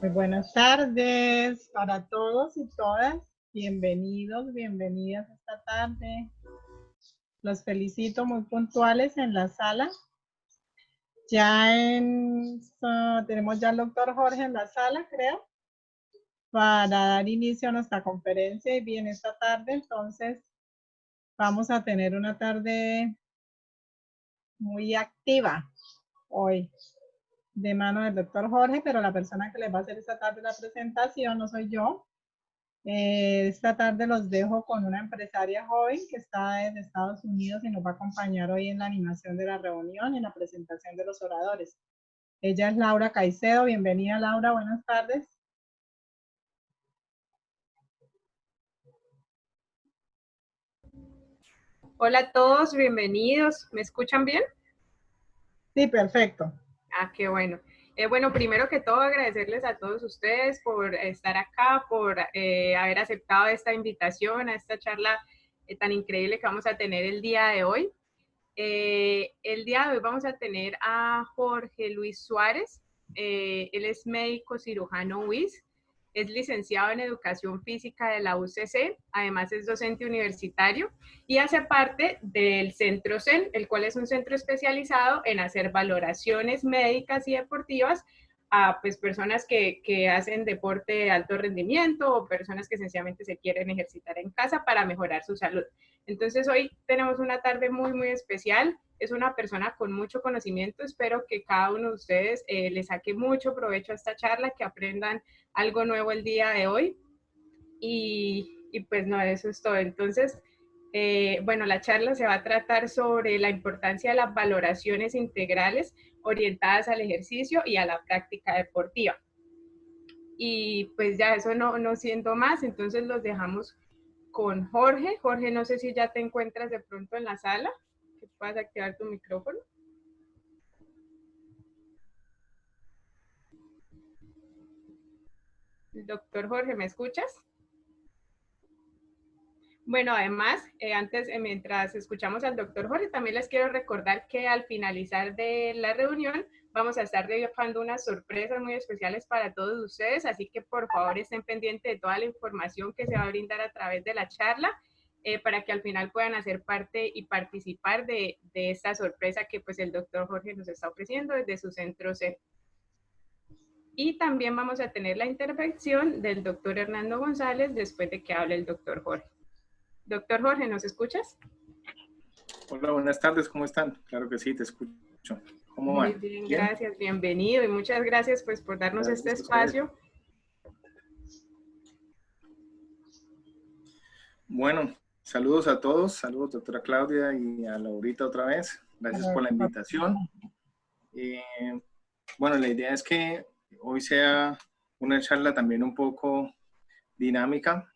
Muy buenas tardes para todos y todas. Bienvenidos, bienvenidas esta tarde. Los felicito muy puntuales en la sala. Tenemos ya al doctor Jorge en la sala, creo, para dar inicio a nuestra conferencia. Y bien, esta tarde, entonces, vamos a tener una tarde muy activa hoy, de mano del doctor Jorge, pero la persona que les va a hacer esta tarde la presentación no soy yo. Esta tarde los dejo con una empresaria joven que está en Estados Unidos y nos va a acompañar hoy en la animación de la reunión y en la presentación de los oradores. Ella es Laura Caicedo. Bienvenida, Laura. Buenas tardes. Hola a todos, bienvenidos. ¿Me escuchan bien? Sí, perfecto. Ah, qué bueno. Bueno, primero que todo, agradecerles a todos ustedes por estar acá, por haber aceptado esta invitación a esta charla tan increíble que vamos a tener el día de hoy. El día de hoy vamos a tener a Jorge Luis Suárez. Él es médico cirujano UIS, es licenciado en Educación Física de la UCC, además es docente universitario y hace parte del Centro CEN, el cual es un centro especializado en hacer valoraciones médicas y deportivas a pues, personas que hacen deporte de alto rendimiento o personas que sencillamente se quieren ejercitar en casa para mejorar su salud. Entonces hoy tenemos una tarde muy, muy especial. Es una persona con mucho conocimiento. Espero que cada uno de ustedes le saque mucho provecho a esta charla, que aprendan algo nuevo el día de hoy. Y pues no, eso es todo. Entonces, bueno, la charla se va a tratar sobre la importancia de las valoraciones integrales orientadas al ejercicio y a la práctica deportiva. Y pues ya eso no siento más, entonces los dejamos con Jorge. Jorge, no sé si ya te encuentras de pronto en la sala, que puedas activar tu micrófono. Doctor Jorge, ¿me escuchas? Bueno, además, mientras escuchamos al doctor Jorge, también les quiero recordar que al finalizar de la reunión vamos a estar dejando unas sorpresas muy especiales para todos ustedes, así que por favor estén pendientes de toda la información que se va a brindar a través de la charla, para que al final puedan hacer parte y participar de esta sorpresa que pues el doctor Jorge nos está ofreciendo desde su centro C. Y también vamos a tener la intervención del doctor Hernando González después de que hable el doctor Jorge. Doctor Jorge, ¿nos escuchas? Hola, buenas tardes, ¿cómo están? Claro que sí, te escucho. ¿Cómo van? Muy bien, gracias, bienvenido y muchas gracias pues por darnos este espacio. Bueno, saludos a todos, saludos doctora Claudia y a Laurita otra vez. Gracias por la invitación. Bueno, la idea es que hoy sea una charla también un poco dinámica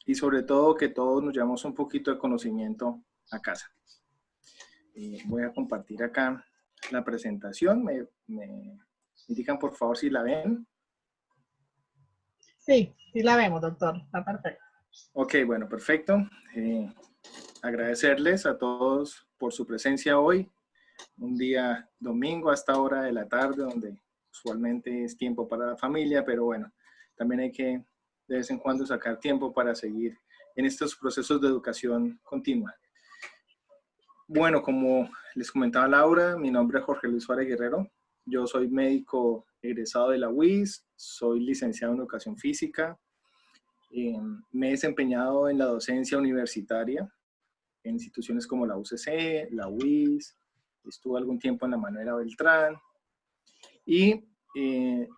y sobre todo que todos nos llevamos un poquito de conocimiento a casa. Voy a compartir acá la presentación. Me indican por favor si la ven. Sí, sí la vemos, doctor. Está perfecto. Ok, bueno, perfecto. Agradecerles a todos por su presencia hoy, un día domingo a esta hora de la tarde, donde usualmente es tiempo para la familia, pero bueno, también hay que de vez en cuando sacar tiempo para seguir en estos procesos de educación continua. Bueno, como les comentaba Laura, mi nombre es Jorge Luis Suárez Guerrero. Yo soy médico egresado de la UIS, soy licenciado en Educación Física. Me he desempeñado en la docencia universitaria en instituciones como la UCC, la UIS, estuve algún tiempo en la Manuela Beltrán y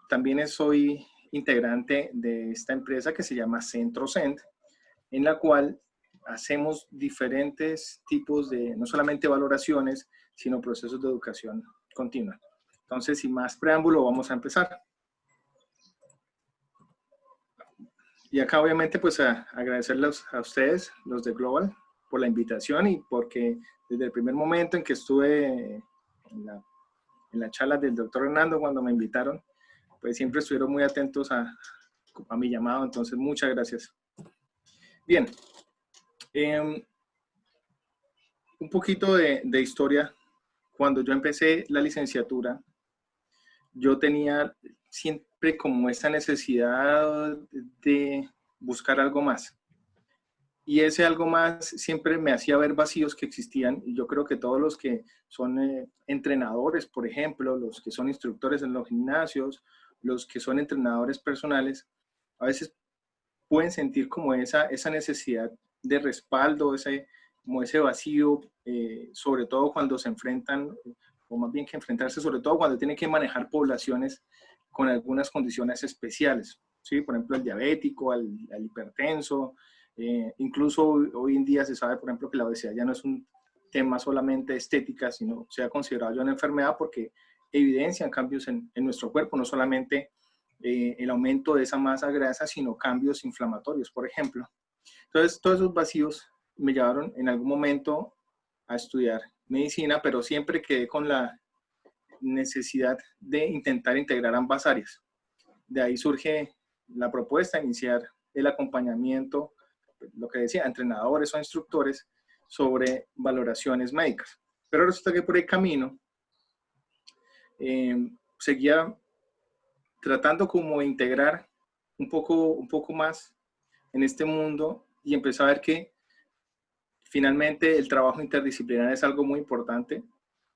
también soy integrante de esta empresa que se llama Centro CENT, en la cual hacemos diferentes tipos de, no solamente valoraciones, sino procesos de educación continua. Entonces, sin más preámbulo, vamos a empezar. Y acá obviamente pues agradecerles a ustedes, los de Global, por la invitación y porque desde el primer momento en que estuve en la charla del doctor Hernando cuando me invitaron, pues siempre estuvieron muy atentos a mi llamado, entonces muchas gracias. Bien, un poquito de historia. Cuando yo empecé la licenciatura, yo tenía como esa necesidad de buscar algo más. Y ese algo más siempre me hacía ver vacíos que existían, y yo creo que todos los que son entrenadores, por ejemplo, los que son instructores en los gimnasios, los que son entrenadores personales, a veces pueden sentir como esa necesidad de respaldo, como ese vacío, sobre todo cuando se enfrentan, o más bien que enfrentarse, sobre todo cuando tienen que manejar poblaciones con algunas condiciones especiales, ¿sí? Por ejemplo, el diabético, al hipertenso, incluso hoy en día se sabe, por ejemplo, que la obesidad ya no es un tema solamente estética, sino se ha considerado ya una enfermedad porque evidencian cambios en nuestro cuerpo, no solamente el aumento de esa masa grasa, sino cambios inflamatorios, por ejemplo. Entonces, todos esos vacíos me llevaron en algún momento a estudiar medicina, pero siempre quedé con la necesidad de intentar integrar ambas áreas. De ahí surge la propuesta de iniciar el acompañamiento, lo que decía, entrenadores o instructores sobre valoraciones médicas. Pero resulta que por el camino seguía tratando como de integrar un poco más en este mundo, y empecé a ver que finalmente el trabajo interdisciplinar es algo muy importante,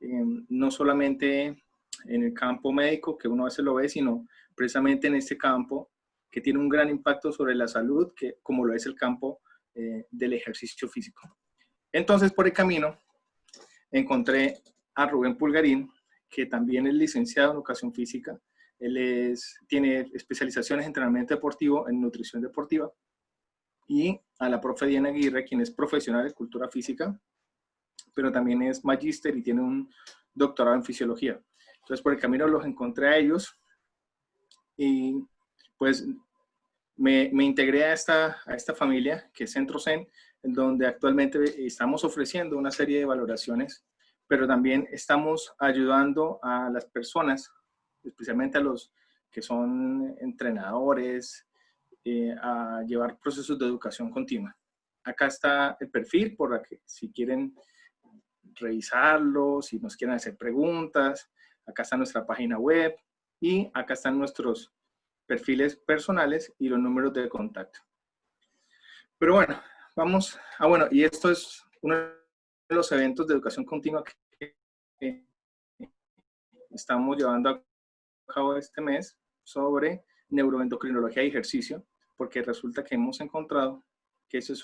no solamente en el campo médico, que uno a veces lo ve, sino precisamente en este campo que tiene un gran impacto sobre la salud, que, como lo es el campo del ejercicio físico. Entonces, por el camino, encontré a Rubén Pulgarín, que también es licenciado en educación física. Él tiene especializaciones en entrenamiento deportivo, en nutrición deportiva, y a la profe Diana Aguirre, quien es profesional de cultura física, pero también es magíster y tiene un doctorado en fisiología. Entonces, por el camino los encontré a ellos y pues me integré a esta familia que es Centro Zen, en donde actualmente estamos ofreciendo una serie de valoraciones, pero también estamos ayudando a las personas, especialmente a los que son entrenadores, a llevar procesos de educación continua. Acá está el perfil por la que si quieren revisarlo, si nos quieren hacer preguntas, acá está nuestra página web y acá están nuestros perfiles personales y los números de contacto. Pero bueno, vamos bueno, y esto es uno de los eventos de educación continua que estamos llevando a cabo este mes sobre neuroendocrinología y ejercicio, porque resulta que hemos encontrado que eso es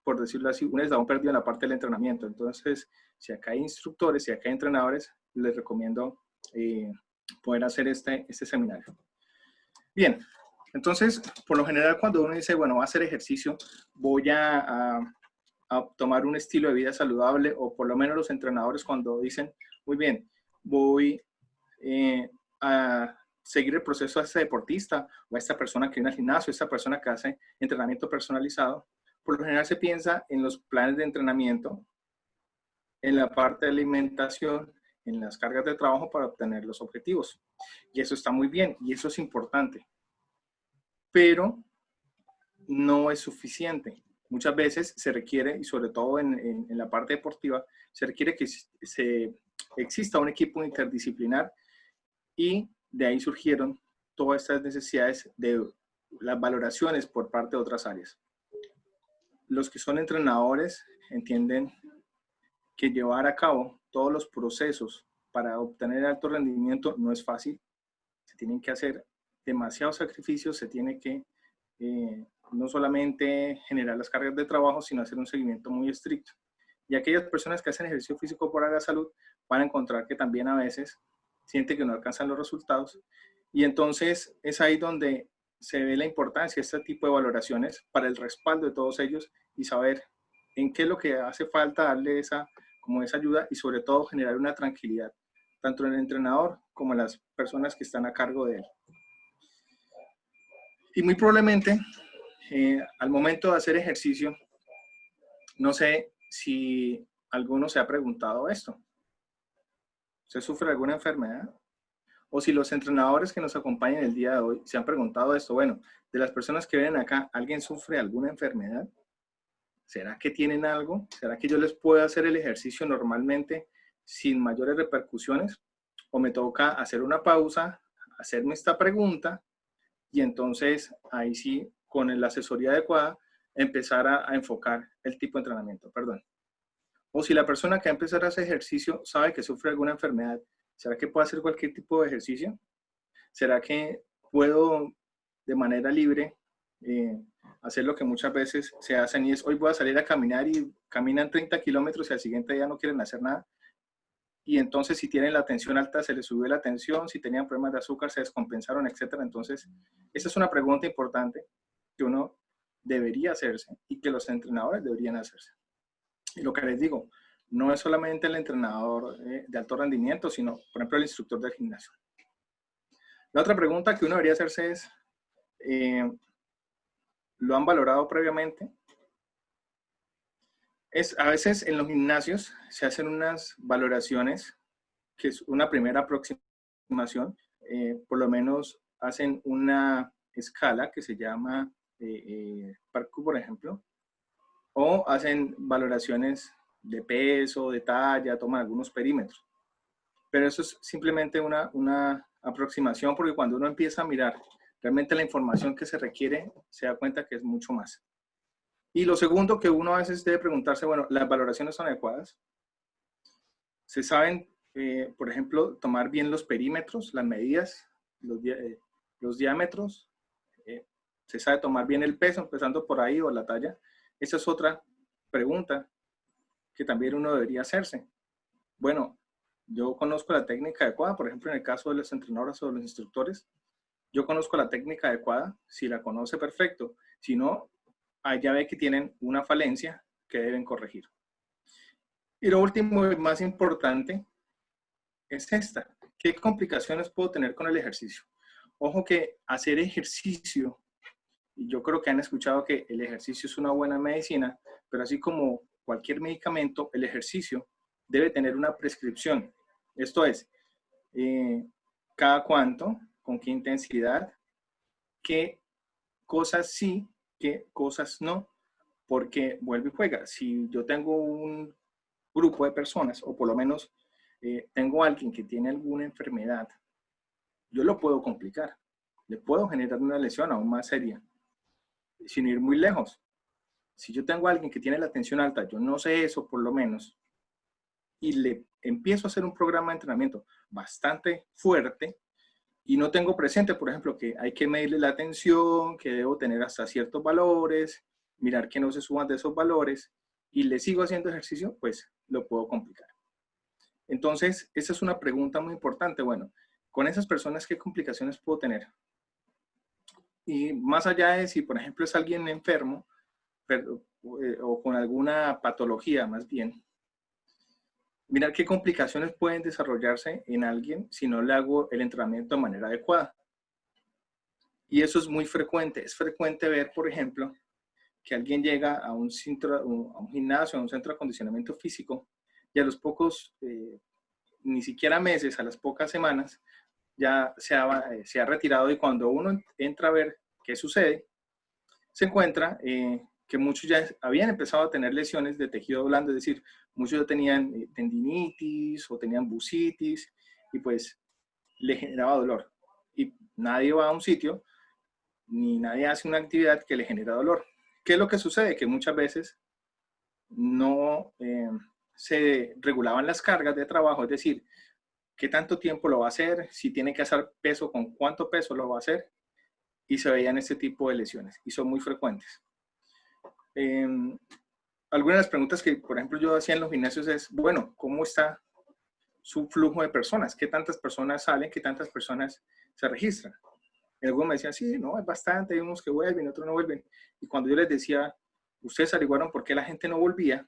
por decirlo así, un eslabón perdido en la parte del entrenamiento. Entonces, si acá hay instructores, si acá hay entrenadores, les recomiendo poder hacer este seminario. Bien, entonces, por lo general, cuando uno dice, bueno, voy a hacer ejercicio, voy a tomar un estilo de vida saludable, o por lo menos los entrenadores cuando dicen, muy bien, voy a seguir el proceso a este deportista, o a esta persona que viene al gimnasio, a esta persona que hace entrenamiento personalizado, por lo general se piensa en los planes de entrenamiento, en la parte de alimentación, en las cargas de trabajo para obtener los objetivos. Y eso está muy bien, y eso es importante. Pero no es suficiente. Muchas veces se requiere, y sobre todo en la parte deportiva, se requiere que exista un equipo interdisciplinar, y de ahí surgieron todas estas necesidades de las valoraciones por parte de otras áreas. Los que son entrenadores entienden que llevar a cabo todos los procesos para obtener alto rendimiento no es fácil. Se tienen que hacer demasiados sacrificios, se tiene que no solamente generar las cargas de trabajo, sino hacer un seguimiento muy estricto. Y aquellas personas que hacen ejercicio físico por la salud van a encontrar que también a veces sienten que no alcanzan los resultados. Y entonces es ahí donde se ve la importancia de este tipo de valoraciones para el respaldo de todos ellos y saber en qué es lo que hace falta darle esa ayuda, y sobre todo generar una tranquilidad, tanto en el entrenador como en las personas que están a cargo de él. Y muy probablemente, al momento de hacer ejercicio, no sé si alguno se ha preguntado esto. ¿Usted sufre alguna enfermedad? O si los entrenadores que nos acompañan el día de hoy se han preguntado esto. Bueno, de las personas que vienen acá, ¿alguien sufre alguna enfermedad? ¿Será que tienen algo? ¿Será que yo les puedo hacer el ejercicio normalmente sin mayores repercusiones? ¿O me toca hacer una pausa, hacerme esta pregunta y entonces ahí sí, con la asesoría adecuada, empezar a enfocar el tipo de entrenamiento, perdón. O si la persona que va a empezar a hacer ejercicio sabe que sufre alguna enfermedad, ¿será que puede hacer cualquier tipo de ejercicio? ¿Será que puedo de manera libre hacer lo que muchas veces se hacen y es hoy voy a salir a caminar y caminan 30 kilómetros y al siguiente día no quieren hacer nada? Y entonces si tienen la tensión alta se les subió la tensión, si tenían problemas de azúcar se descompensaron, etcétera. Entonces, esa es una pregunta importante que uno debería hacerse y que los entrenadores deberían hacerse. Y lo que les digo, no es solamente el entrenador de alto rendimiento, sino, por ejemplo, el instructor del gimnasio. La otra pregunta que uno debería hacerse es, ¿lo han valorado previamente? A veces en los gimnasios se hacen unas valoraciones, que es una primera aproximación, por lo menos hacen una escala que se llama Parkour, por ejemplo, o hacen valoraciones de peso, de talla, toman algunos perímetros. Pero eso es simplemente una aproximación, porque cuando uno empieza a mirar realmente la información que se requiere, se da cuenta que es mucho más. Y lo segundo que uno a veces debe preguntarse, bueno, ¿las valoraciones son adecuadas? ¿Se saben, por ejemplo, tomar bien los perímetros, las medidas, los diámetros? ¿Se sabe tomar bien el peso, empezando por ahí, o la talla? Esa es otra pregunta que también uno debería hacerse. Bueno, yo conozco la técnica adecuada, por ejemplo, en el caso de los entrenadores o de los instructores, yo conozco la técnica adecuada, si la conoce, perfecto. Si no, ya ve que tienen una falencia que deben corregir. Y lo último y más importante es esta. ¿Qué complicaciones puedo tener con el ejercicio? Ojo que hacer ejercicio, y yo creo que han escuchado que el ejercicio es una buena medicina, pero así como cualquier medicamento, el ejercicio debe tener una prescripción. Esto es, cada cuánto, con qué intensidad, qué cosas sí, qué cosas no, porque vuelve y juega. Si yo tengo un grupo de personas, o por lo menos tengo alguien que tiene alguna enfermedad, yo lo puedo complicar. Le puedo generar una lesión aún más seria, sin ir muy lejos. Si yo tengo a alguien que tiene la tensión alta, yo no sé eso por lo menos, y le empiezo a hacer un programa de entrenamiento bastante fuerte, y no tengo presente, por ejemplo, que hay que medirle la tensión, que debo tener hasta ciertos valores, mirar que no se suban de esos valores, y le sigo haciendo ejercicio, pues lo puedo complicar. Entonces, esa es una pregunta muy importante. Bueno, con esas personas, ¿qué complicaciones puedo tener? Y más allá de si, por ejemplo, es alguien enfermo, o con alguna patología más bien, mirar qué complicaciones pueden desarrollarse en alguien si no le hago el entrenamiento de manera adecuada. Y eso es muy frecuente. Es frecuente ver, por ejemplo, que alguien llega a un gimnasio, a un centro de acondicionamiento físico, y a los pocos, ni siquiera meses, a las pocas semanas, ya se ha retirado, y cuando uno entra a ver qué sucede, se encuentra que muchos ya habían empezado a tener lesiones de tejido blando, es decir, muchos ya tenían tendinitis o tenían bursitis, y pues le generaba dolor. Y nadie va a un sitio, ni nadie hace una actividad que le genera dolor. ¿Qué es lo que sucede? Que muchas veces no se regulaban las cargas de trabajo, es decir, qué tanto tiempo lo va a hacer, si tiene que hacer peso, con cuánto peso lo va a hacer, y se veían este tipo de lesiones, y son muy frecuentes. Algunas de las preguntas que, por ejemplo, yo hacía en los gimnasios es, bueno, ¿cómo está su flujo de personas? ¿Qué tantas personas salen? ¿Qué tantas personas se registran? Y algunos me decían, sí, no, es bastante, hay unos que vuelven, otros no vuelven. Y cuando yo les decía, ustedes averiguaron por qué la gente no volvía,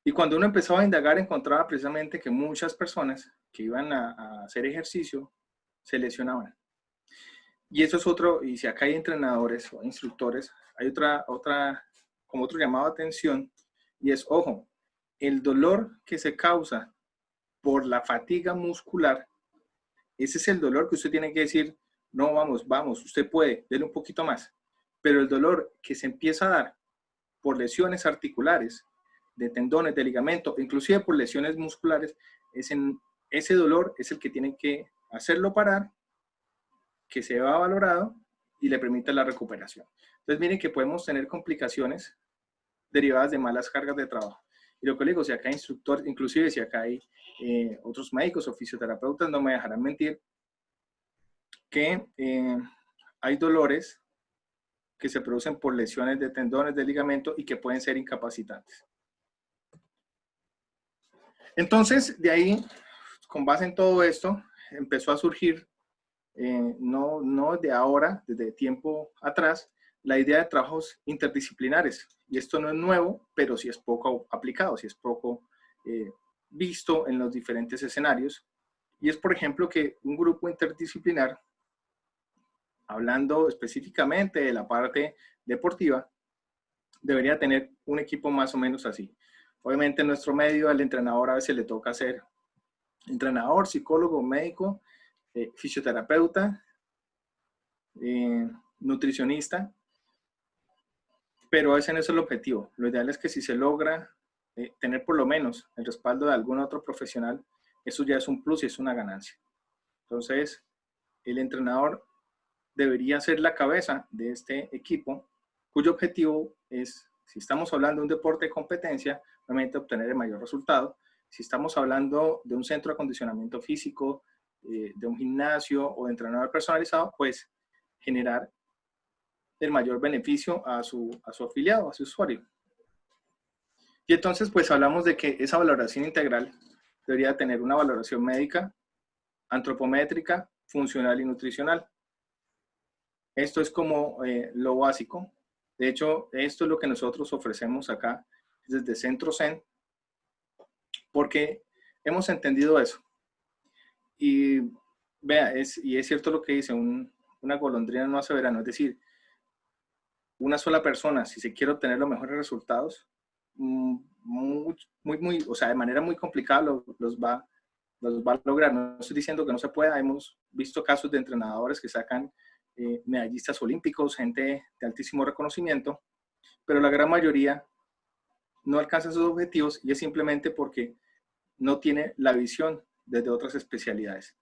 y cuando uno empezaba a indagar, encontraba precisamente que muchas personas que iban a hacer ejercicio se lesionaban. Y eso es otro, y si acá hay entrenadores o instructores, hay como otro llamado de atención, y es, ojo, el dolor que se causa por la fatiga muscular, ese es el dolor que usted tiene que decir, no, vamos, usted puede, denle un poquito más. Pero el dolor que se empieza a dar por lesiones articulares, de tendones, de ligamento, inclusive por lesiones musculares, ese dolor es el que tienen que hacerlo parar, que se va valorado y le permite la recuperación. Entonces miren que podemos tener complicaciones derivadas de malas cargas de trabajo. Y lo que le digo, si acá hay instructor, inclusive si acá hay otros médicos o fisioterapeutas, no me dejarán mentir, que hay dolores que se producen por lesiones de tendones, de ligamento y que pueden ser incapacitantes. Entonces, de ahí, con base en todo esto, empezó a surgir, no de ahora, desde tiempo atrás, la idea de trabajos interdisciplinares. Y esto no es nuevo, pero sí es poco aplicado, sí es poco visto en los diferentes escenarios. Y es, por ejemplo, que un grupo interdisciplinar, hablando específicamente de la parte deportiva, debería tener un equipo más o menos así. Obviamente en nuestro medio al entrenador a veces le toca ser entrenador, psicólogo, médico, fisioterapeuta, nutricionista, pero ese no es el objetivo. Lo ideal es que si se logra tener por lo menos el respaldo de algún otro profesional, eso ya es un plus y es una ganancia. Entonces, el entrenador debería ser la cabeza de este equipo, cuyo objetivo es, si estamos hablando de un deporte de competencia, obviamente obtener el mayor resultado. Si estamos hablando de un centro de acondicionamiento físico, de un gimnasio o de entrenador personalizado, pues generar el mayor beneficio a su afiliado, a su usuario. Y entonces, pues hablamos de que esa valoración integral debería tener una valoración médica, antropométrica, funcional y nutricional. Esto es como lo básico. De hecho, esto es lo que nosotros ofrecemos acá desde Centro Zen, porque hemos entendido eso. Y vea, es cierto lo que dice, una golondrina no hace verano, es decir, una sola persona, si se quiere obtener los mejores resultados, o sea, de manera muy complicada los va a lograr. No estoy diciendo que no se pueda, hemos visto casos de entrenadores que sacan medallistas olímpicos, gente de altísimo reconocimiento, pero la gran mayoría no alcanza sus objetivos y es simplemente porque no tiene la visión desde otras especialidades.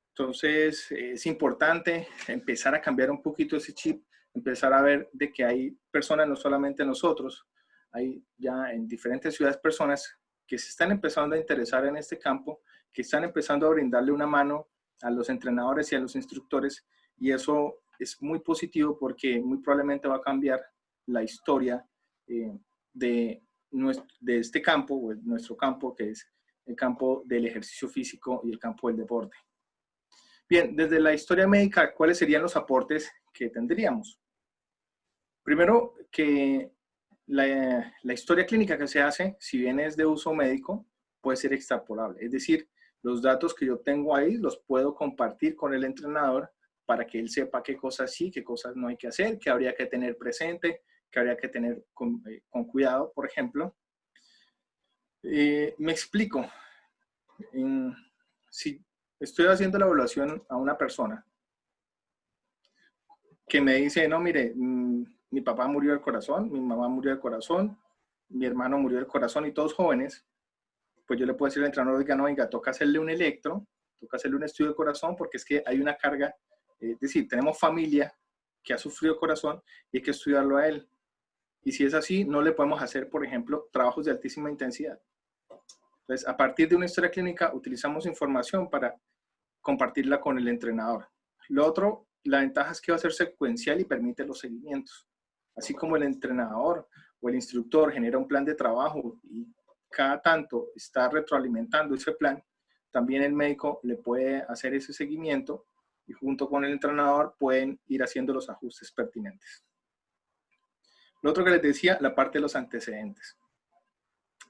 Entonces, es importante empezar a cambiar un poquito ese chip, empezar a ver de que hay personas, no solamente nosotros, hay ya en diferentes ciudades personas que se están empezando a interesar en este campo, que están empezando a brindarle una mano a los entrenadores y a los instructores, y eso es muy positivo porque muy probablemente va a cambiar la historia de este campo, o nuestro campo, que es el campo del ejercicio físico y el campo del deporte. Bien, desde la historia médica, ¿cuáles serían los aportes que tendríamos? Primero, que la historia clínica que se hace, si bien es de uso médico, puede ser extrapolable. Es decir, los datos que yo tengo ahí los puedo compartir con el entrenador para que él sepa qué cosas sí, qué cosas no hay que hacer, qué habría que tener presente, qué habría que tener con cuidado, por ejemplo. Me explico. Si estoy haciendo la evaluación a una persona que me dice, no, mire, mi papá murió del corazón, mi mamá murió del corazón, mi hermano murió del corazón y todos jóvenes, pues yo le puedo decir al entrenador, oiga, no, oiga, toca hacerle un electro, toca hacerle un estudio del corazón porque es que hay una carga, es decir, tenemos familia que ha sufrido corazón y hay que estudiarlo a él. Y si es así, no le podemos hacer, por ejemplo, trabajos de altísima intensidad. Entonces, a partir de una historia clínica, utilizamos información para compartirla con el entrenador. Lo otro, la ventaja es que va a ser secuencial y permite los seguimientos. Así como el entrenador o el instructor genera un plan de trabajo y cada tanto está retroalimentando ese plan, también el médico le puede hacer ese seguimiento y junto con el entrenador pueden ir haciendo los ajustes pertinentes. Lo otro que les decía, la parte de los antecedentes.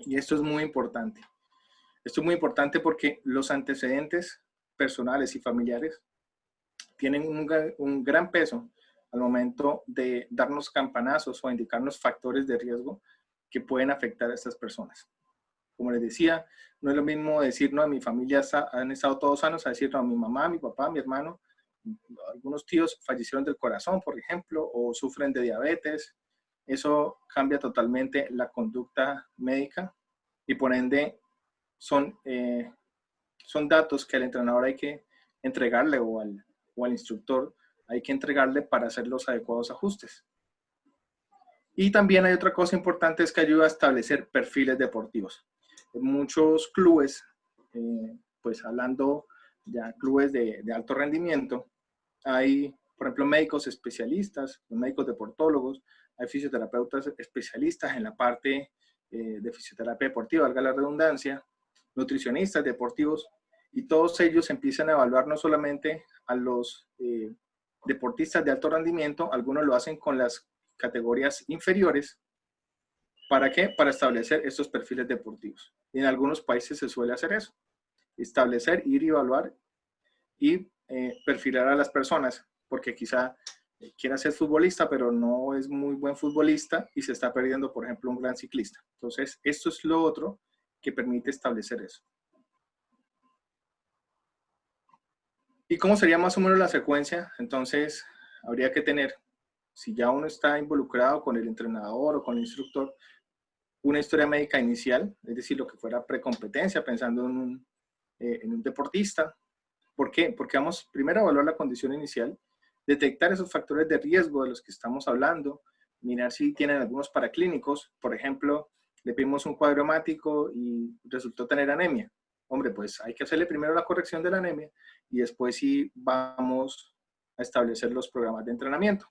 Y esto es muy importante. Esto es muy importante porque los antecedentes personales y familiares tienen un gran peso al momento de darnos campanazos o indicarnos factores de riesgo que pueden afectar a estas personas. Como les decía, no es lo mismo decir, no, mi familia han estado todos sanos, a decir, no, mi mamá, mi papá, mi hermano, algunos tíos fallecieron del corazón, por ejemplo, o sufren de diabetes. Eso cambia totalmente la conducta médica y por ende son datos que al entrenador hay que entregarle o al instructor hay que entregarle para hacer los adecuados ajustes. Y también hay otra cosa importante, es que ayuda a establecer perfiles deportivos. En muchos clubes, pues hablando ya clubes de alto rendimiento, hay, por ejemplo, médicos especialistas, médicos deportólogos, hay fisioterapeutas especialistas en la parte de fisioterapia deportiva, valga la redundancia, nutricionistas deportivos, y todos ellos empiezan a evaluar no solamente a los deportistas de alto rendimiento, algunos lo hacen con las categorías inferiores. ¿Para qué? Para establecer estos perfiles deportivos. Y en algunos países se suele hacer eso, establecer, ir y evaluar y perfilar a las personas, porque quizá quiera ser futbolista, pero no es muy buen futbolista y se está perdiendo, por ejemplo, un gran ciclista. Entonces, esto es lo otro que permite establecer eso. ¿Y cómo sería más o menos la secuencia? Entonces, habría que tener, si ya uno está involucrado con el entrenador o con el instructor, una historia médica inicial, es decir, lo que fuera precompetencia, pensando en un deportista. ¿Por qué? Porque vamos primero a evaluar la condición inicial, detectar esos factores de riesgo de los que estamos hablando, mirar si tienen algunos paraclínicos. Por ejemplo, le pedimos un cuadro hemático y resultó tener anemia. Hombre, pues hay que hacerle primero la corrección de la anemia y después sí vamos a establecer los programas de entrenamiento.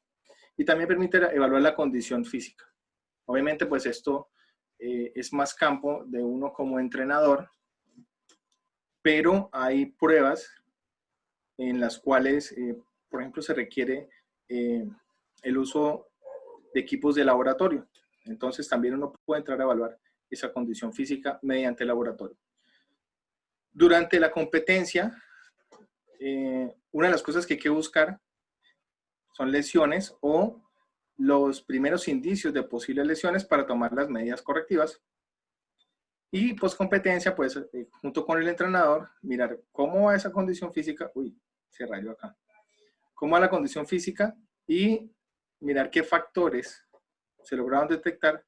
Y también permite evaluar la condición física. Obviamente, pues esto es más campo de uno como entrenador, pero hay pruebas en las cuales, por ejemplo, se requiere el uso de equipos de laboratorio. Entonces, también uno puede entrar a evaluar esa condición física mediante el laboratorio. Durante la competencia, una de las cosas que hay que buscar son lesiones o los primeros indicios de posibles lesiones para tomar las medidas correctivas. Y post competencia, pues, junto con el entrenador, mirar cómo va esa condición física. Uy, se rayó acá. Cómo va la condición física y mirar qué factores se lograron detectar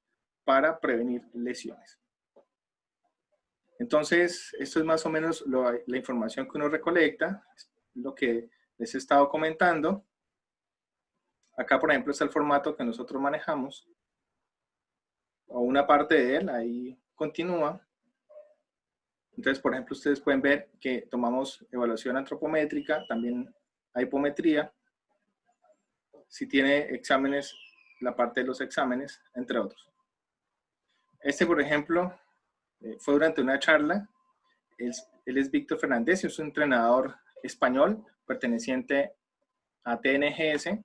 para prevenir lesiones. Entonces, esto es más o menos la información que uno recolecta, lo que les he estado comentando. Acá, por ejemplo, está el formato que nosotros manejamos, o una parte de él, ahí continúa. Entonces, por ejemplo, ustedes pueden ver que tomamos evaluación antropométrica, también hipometría, si tiene exámenes, la parte de los exámenes, entre otros. Este, por ejemplo, fue durante una charla. Él es Víctor Fernández, es un entrenador español perteneciente a TNGS.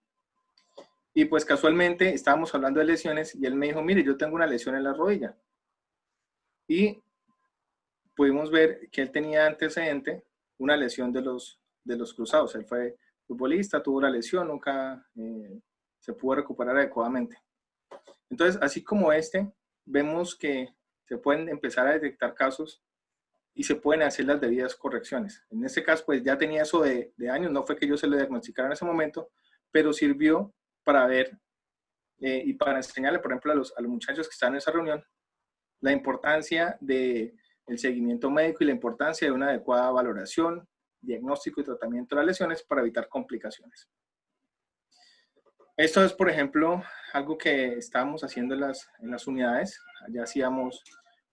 Y pues casualmente estábamos hablando de lesiones y él me dijo, mire, yo tengo una lesión en la rodilla. Y pudimos ver que él tenía antecedente una lesión de los cruzados. Él fue futbolista, tuvo la lesión, nunca se pudo recuperar adecuadamente. Entonces, así como vemos que se pueden empezar a detectar casos y se pueden hacer las debidas correcciones. En este caso, pues ya tenía eso de años, no fue que yo se lo diagnosticara en ese momento, pero sirvió para ver y para enseñarle, por ejemplo, a los muchachos que están en esa reunión, la importancia del seguimiento médico y la importancia de una adecuada valoración, diagnóstico y tratamiento de las lesiones para evitar complicaciones. Esto es, por ejemplo, algo que estábamos haciendo en las unidades. Allá hacíamos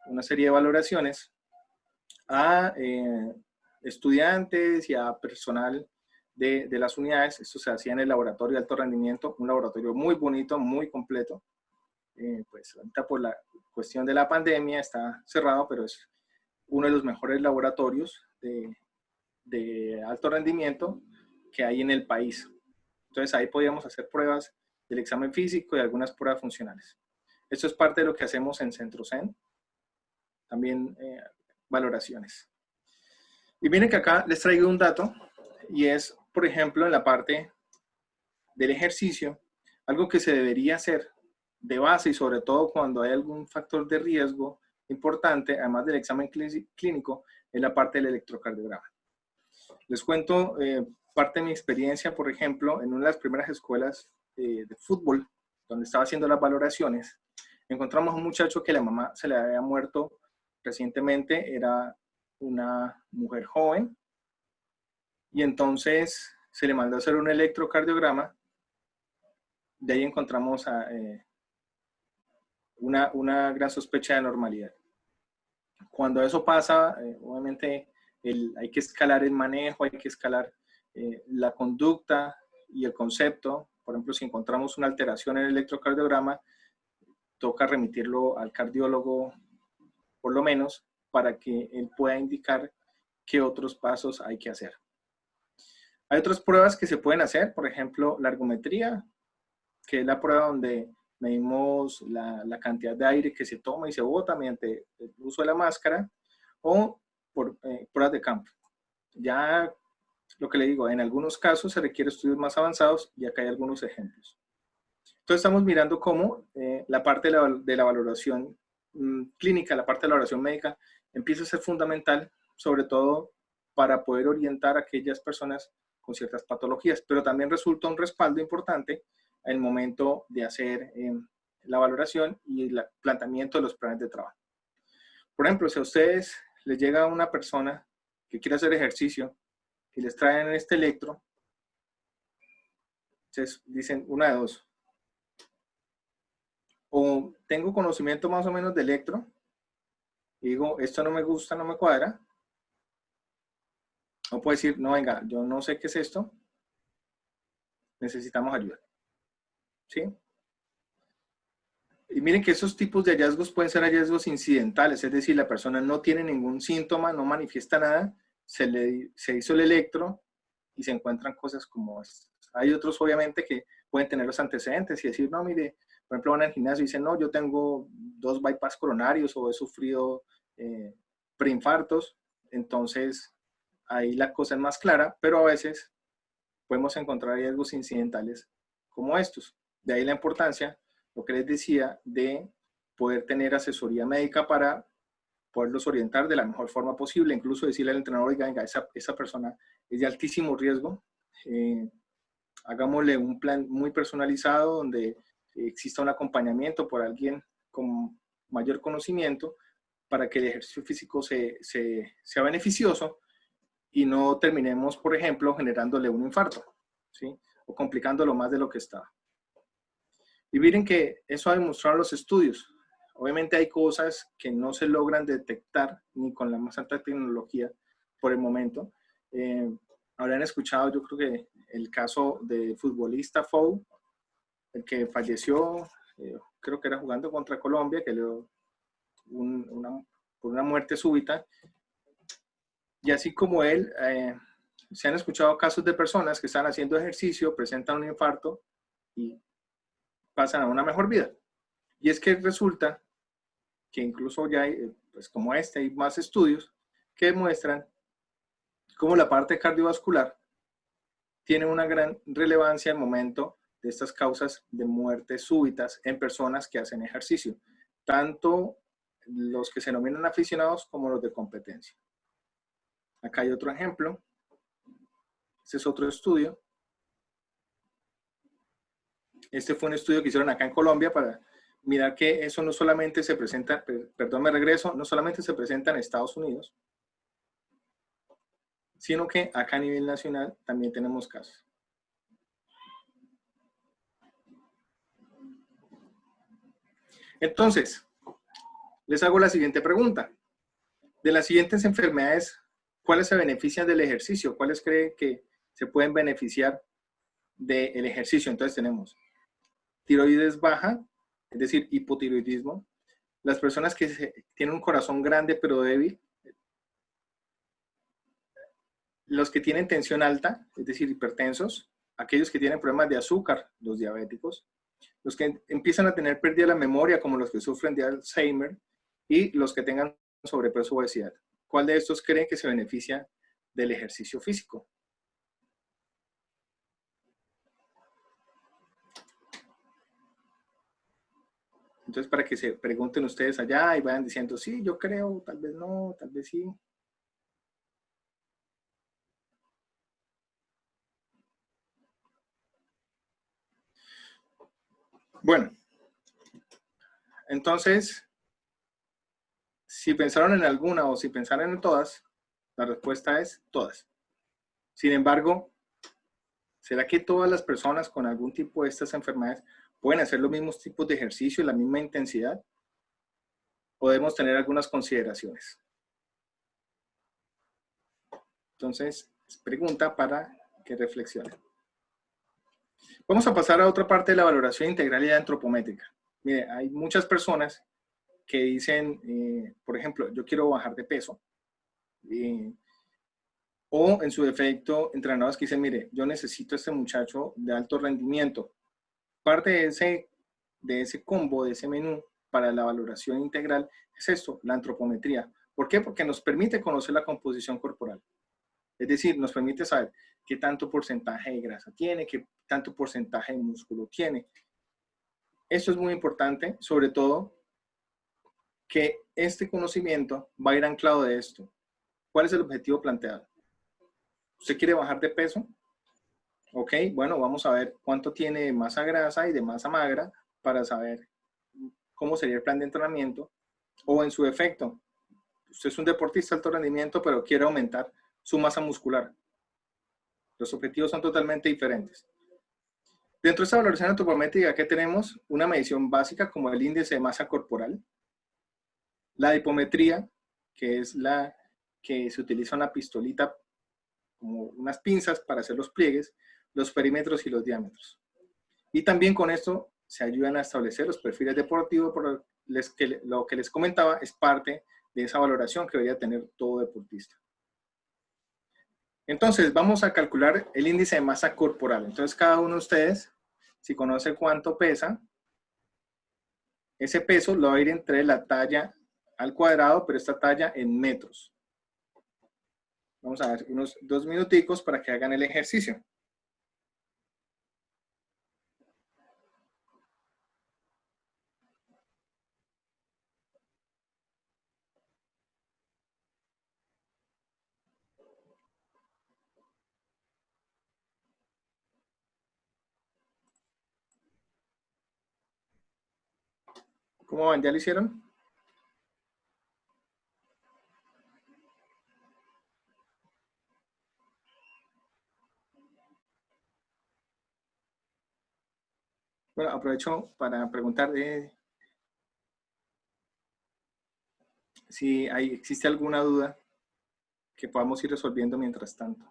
una serie de valoraciones a estudiantes y a personal de las unidades. Esto se hacía en el laboratorio de alto rendimiento, un laboratorio muy bonito, muy completo. Pues ahorita por la cuestión de la pandemia está cerrado, pero es uno de los mejores laboratorios de alto rendimiento que hay en el país. Entonces ahí podíamos hacer pruebas del examen físico y algunas pruebas funcionales. Esto es parte de lo que hacemos en CentroSen. También valoraciones. Y miren que acá les traigo un dato y es, por ejemplo, en la parte del ejercicio, algo que se debería hacer de base y sobre todo cuando hay algún factor de riesgo importante, además del examen clínico, es la parte del electrocardiograma. Les cuento parte de mi experiencia, por ejemplo, en una de las primeras escuelas de fútbol, donde estaba haciendo las valoraciones, encontramos a un muchacho que la mamá se le había muerto recientemente, era una mujer joven, y entonces se le mandó a hacer un electrocardiograma. De ahí encontramos una gran sospecha de normalidad. Cuando eso pasa, obviamente hay que escalar el manejo, hay que escalar la conducta y el concepto. Por ejemplo, si encontramos una alteración en el electrocardiograma, toca remitirlo al cardiólogo, por lo menos, para que él pueda indicar qué otros pasos hay que hacer. Hay otras pruebas que se pueden hacer, por ejemplo, la ergometría, que es la prueba donde medimos la cantidad de aire que se toma y se bota mediante el uso de la máscara, o por pruebas de campo. Ya lo que le digo, en algunos casos se requieren estudios más avanzados y acá hay algunos ejemplos. Entonces estamos mirando cómo la parte de la valoración clínica, la parte de la valoración médica, empieza a ser fundamental, sobre todo para poder orientar a aquellas personas con ciertas patologías, pero también resulta un respaldo importante en el momento de hacer la valoración y el planteamiento de los planes de trabajo. Por ejemplo, si a ustedes les llega una persona que quiere hacer ejercicio y les traen este electro, entonces dicen una de dos. O tengo conocimiento más o menos de electro y digo, esto no me gusta, no me cuadra. O puedo decir, no, venga, yo no sé qué es esto, necesitamos ayuda. ¿Sí? Y miren que esos tipos de hallazgos pueden ser hallazgos incidentales, es decir, la persona no tiene ningún síntoma, no manifiesta nada, se hizo el electro y se encuentran cosas como estas. Hay otros, obviamente, que pueden tener los antecedentes y decir, no, mire, por ejemplo, van al gimnasio y dicen, no, yo tengo 2 bypass coronarios o he sufrido preinfartos, entonces ahí la cosa es más clara, pero a veces podemos encontrar hallazgos incidentales como estos. De ahí la importancia, lo que les decía, de poder tener asesoría médica para poderlos orientar de la mejor forma posible, incluso decirle al entrenador, oiga, venga, esa persona es de altísimo riesgo, hagámosle un plan muy personalizado donde exista un acompañamiento por alguien con mayor conocimiento para que el ejercicio físico sea beneficioso y no terminemos, por ejemplo, generándole un infarto, ¿sí? O complicándolo más de lo que estaba. Y miren que eso ha demostrado los estudios. Obviamente hay cosas que no se logran detectar ni con la más alta tecnología por el momento. Habrán escuchado, yo creo que el caso del futbolista Fou, el que falleció, creo que era jugando contra Colombia, que le dio por una muerte súbita. Y así como él, se han escuchado casos de personas que están haciendo ejercicio, presentan un infarto y pasan a una mejor vida. Y es que resulta que incluso ya hay, pues como hay más estudios que demuestran cómo la parte cardiovascular tiene una gran relevancia al momento de estas causas de muerte súbitas en personas que hacen ejercicio, tanto los que se denominan aficionados como los de competencia. Acá hay otro ejemplo. Este es otro estudio. Este fue un estudio que hicieron acá en Colombia para mirar que eso no solamente se presenta, perdón, me regreso, no solamente se presenta en Estados Unidos, sino que acá a nivel nacional también tenemos casos. Entonces, les hago la siguiente pregunta. De las siguientes enfermedades, ¿cuáles se benefician del ejercicio? ¿Cuáles creen que se pueden beneficiar del ejercicio? Entonces tenemos tiroides baja, es decir, hipotiroidismo. Las personas que tienen un corazón grande pero débil. Los que tienen tensión alta, es decir, hipertensos. Aquellos que tienen problemas de azúcar, los diabéticos. Los que empiezan a tener pérdida de la memoria, como los que sufren de Alzheimer. Y los que tengan sobrepeso o obesidad. ¿Cuál de estos creen que se beneficia del ejercicio físico? Entonces, para que se pregunten ustedes allá y vayan diciendo, sí, yo creo, tal vez no, tal vez sí. Bueno, entonces, si pensaron en alguna o si pensaron en todas, la respuesta es todas. Sin embargo, ¿será que todas las personas con algún tipo de estas enfermedades pueden hacer los mismos tipos de ejercicio y la misma intensidad? Podemos tener algunas consideraciones. Entonces, pregunta para que reflexionen. Vamos a pasar a otra parte de la valoración integral y antropométrica. Mire, hay muchas personas que dicen, por ejemplo, yo quiero bajar de peso. O en su defecto, entrenadores que dicen, mire, yo necesito a este muchacho de alto rendimiento. Parte de ese combo, de ese menú para la valoración integral es esto, la antropometría. ¿Por qué? Porque nos permite conocer la composición corporal. Es decir, nos permite saber qué tanto porcentaje de grasa tiene, qué tanto porcentaje de músculo tiene. Esto es muy importante, sobre todo que este conocimiento va a ir anclado de esto. ¿Cuál es el objetivo planteado? ¿Usted quiere bajar de peso? Ok, bueno, vamos a ver cuánto tiene de masa grasa y de masa magra para saber cómo sería el plan de entrenamiento. O en su defecto, usted es un deportista de alto rendimiento, pero quiere aumentar su masa muscular. Los objetivos son totalmente diferentes. Dentro de esta valoración antropométrica, ¿qué tenemos? Una medición básica como el índice de masa corporal, la hipometría, que es la que se utiliza una pistolita como unas pinzas para hacer los pliegues, los perímetros y los diámetros. Y también con esto se ayudan a establecer los perfiles deportivos, por lo que les comentaba es parte de esa valoración que debería tener todo deportista. Entonces, vamos a calcular el índice de masa corporal. Entonces, cada uno de ustedes, si conoce cuánto pesa, ese peso lo va a ir entre la talla al cuadrado, pero esta talla en metros. Vamos a ver unos 2 minuticos para que hagan el ejercicio. ¿Cómo van? ¿Ya lo hicieron? Bueno, aprovecho para preguntar si existe alguna duda que podamos ir resolviendo mientras tanto.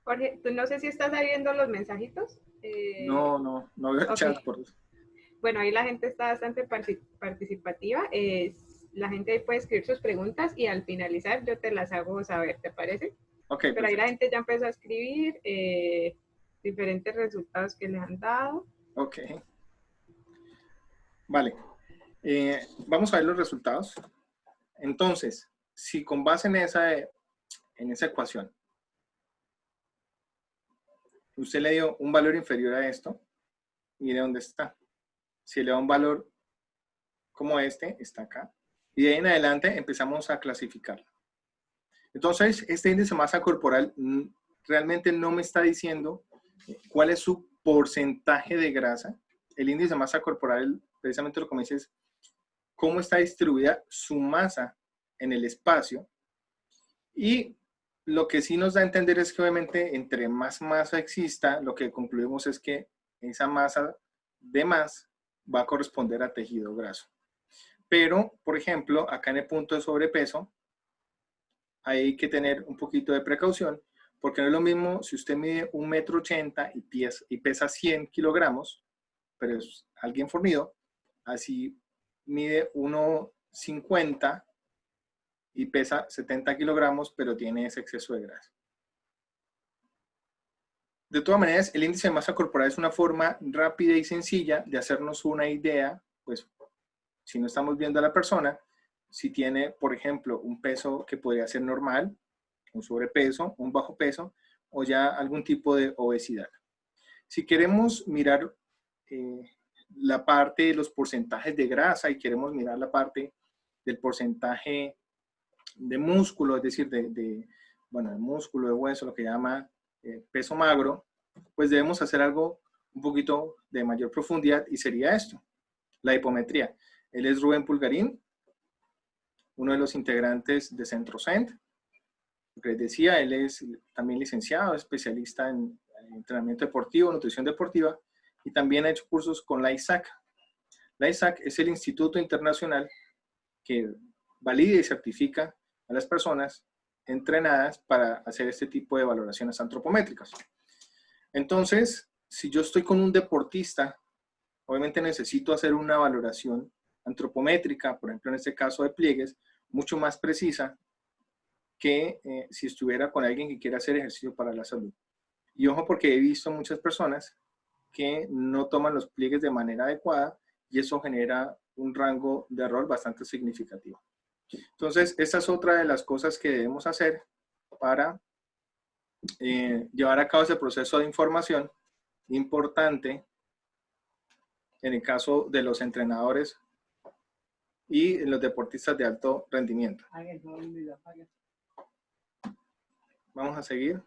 Jorge, tú no sé si estás viendo los mensajitos. No veo el chat por eso. Bueno, ahí la gente está bastante participativa. La gente ahí puede escribir sus preguntas y al finalizar yo te las hago saber, ¿te parece? Ok, pero perfecto. Ahí la gente ya empezó a escribir diferentes resultados que les han dado. Ok. Vale. Vamos a ver los resultados. Entonces, si con base en esa ecuación, usted le dio un valor inferior a esto, mire dónde está. Si le da un valor como este, está acá. Y de ahí en adelante empezamos a clasificarlo. Entonces, este índice de masa corporal realmente no me está diciendo cuál es su porcentaje de grasa. El índice de masa corporal, precisamente lo que me dice es cómo está distribuida su masa en el espacio. Y lo que sí nos da a entender es que obviamente entre más masa exista, lo que concluimos es que esa masa de más va a corresponder a tejido graso. Pero, por ejemplo, acá en el punto de sobrepeso, hay que tener un poquito de precaución, porque no es lo mismo si usted mide 1,80 m y pesa 100 kilogramos, pero es alguien fornido, así mide 1,50 y pesa 70 kilogramos, pero tiene ese exceso de grasa. De todas maneras, el índice de masa corporal es una forma rápida y sencilla de hacernos una idea, pues, si no estamos viendo a la persona, si tiene, por ejemplo, un peso que podría ser normal, un sobrepeso, un bajo peso, o ya algún tipo de obesidad. Si queremos mirar la parte de los porcentajes de grasa y queremos mirar la parte del porcentaje de músculo, es decir, bueno, de músculo, de hueso, lo que llama peso magro, pues debemos hacer algo un poquito de mayor profundidad y sería esto, la hipometría. Él es Rubén Pulgarín, uno de los integrantes de CentroCent. Lo que les decía, él es también licenciado, especialista en entrenamiento deportivo, nutrición deportiva, y también ha hecho cursos con la ISAC. La ISAC es el instituto internacional que valida y certifica a las personas entrenadas para hacer este tipo de valoraciones antropométricas. Entonces, si yo estoy con un deportista, obviamente necesito hacer una valoración antropométrica, por ejemplo, en este caso de pliegues, mucho más precisa que si estuviera con alguien que quiera hacer ejercicio para la salud. Y ojo, porque he visto muchas personas que no toman los pliegues de manera adecuada y eso genera un rango de error bastante significativo. Entonces, esta es otra de las cosas que debemos hacer para llevar a cabo ese proceso de información importante en el caso de los entrenadores y los deportistas de alto rendimiento. Vamos a seguir.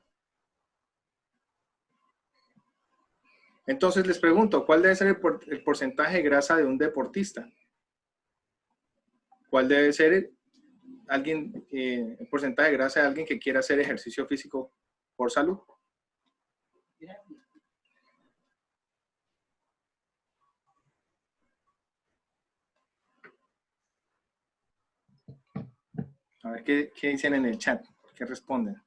Entonces les pregunto, ¿cuál debe ser el porcentaje de grasa de un deportista? ¿Cuál debe ser el porcentaje de grasa de alguien que quiera hacer ejercicio físico por salud? A ver qué dicen en el chat, qué responden.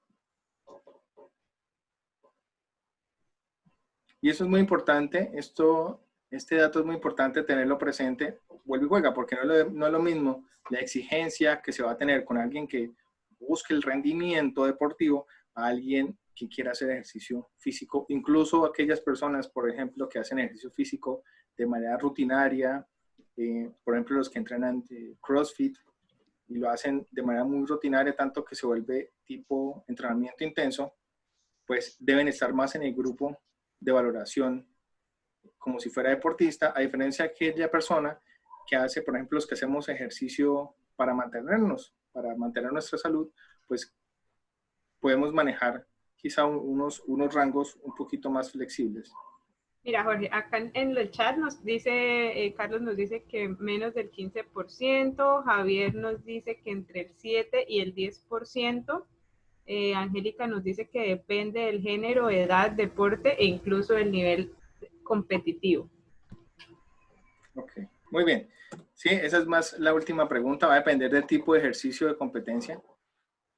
Y eso es muy importante, este dato es muy importante tenerlo presente, vuelve y juega, porque no es lo mismo la exigencia que se va a tener con alguien que busque el rendimiento deportivo a alguien que quiera hacer ejercicio físico, incluso aquellas personas, por ejemplo, que hacen ejercicio físico de manera rutinaria, por ejemplo, los que entrenan CrossFit y lo hacen de manera muy rutinaria, tanto que se vuelve tipo entrenamiento intenso, pues deben estar más en el grupo de valoración como si fuera deportista, a diferencia de aquella persona que hace, por ejemplo, los que hacemos ejercicio para mantener nuestra salud, pues podemos manejar quizá unos rangos un poquito más flexibles. Mira, Jorge, acá en el chat nos dice, Carlos nos dice que menos del 15%, Javier nos dice que entre el 7 y el 10%, Angélica nos dice que depende del género, edad, deporte e incluso del nivel competitivo. Ok, muy bien. Sí, esa es más la última pregunta, va a depender del tipo de ejercicio de competencia,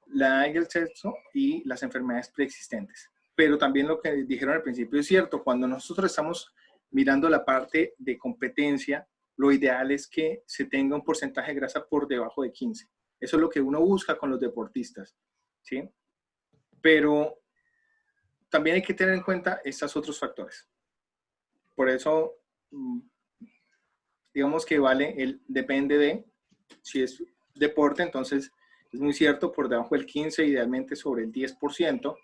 la edad y el sexo y las enfermedades preexistentes. Pero también lo que dijeron al principio es cierto, cuando nosotros estamos mirando la parte de competencia, lo ideal es que se tenga un porcentaje de grasa por debajo de 15. Eso es lo que uno busca con los deportistas, ¿sí? Pero también hay que tener en cuenta estos otros factores. Por eso, digamos que depende de si es deporte, entonces es muy cierto, por debajo del 15, idealmente sobre el 10%.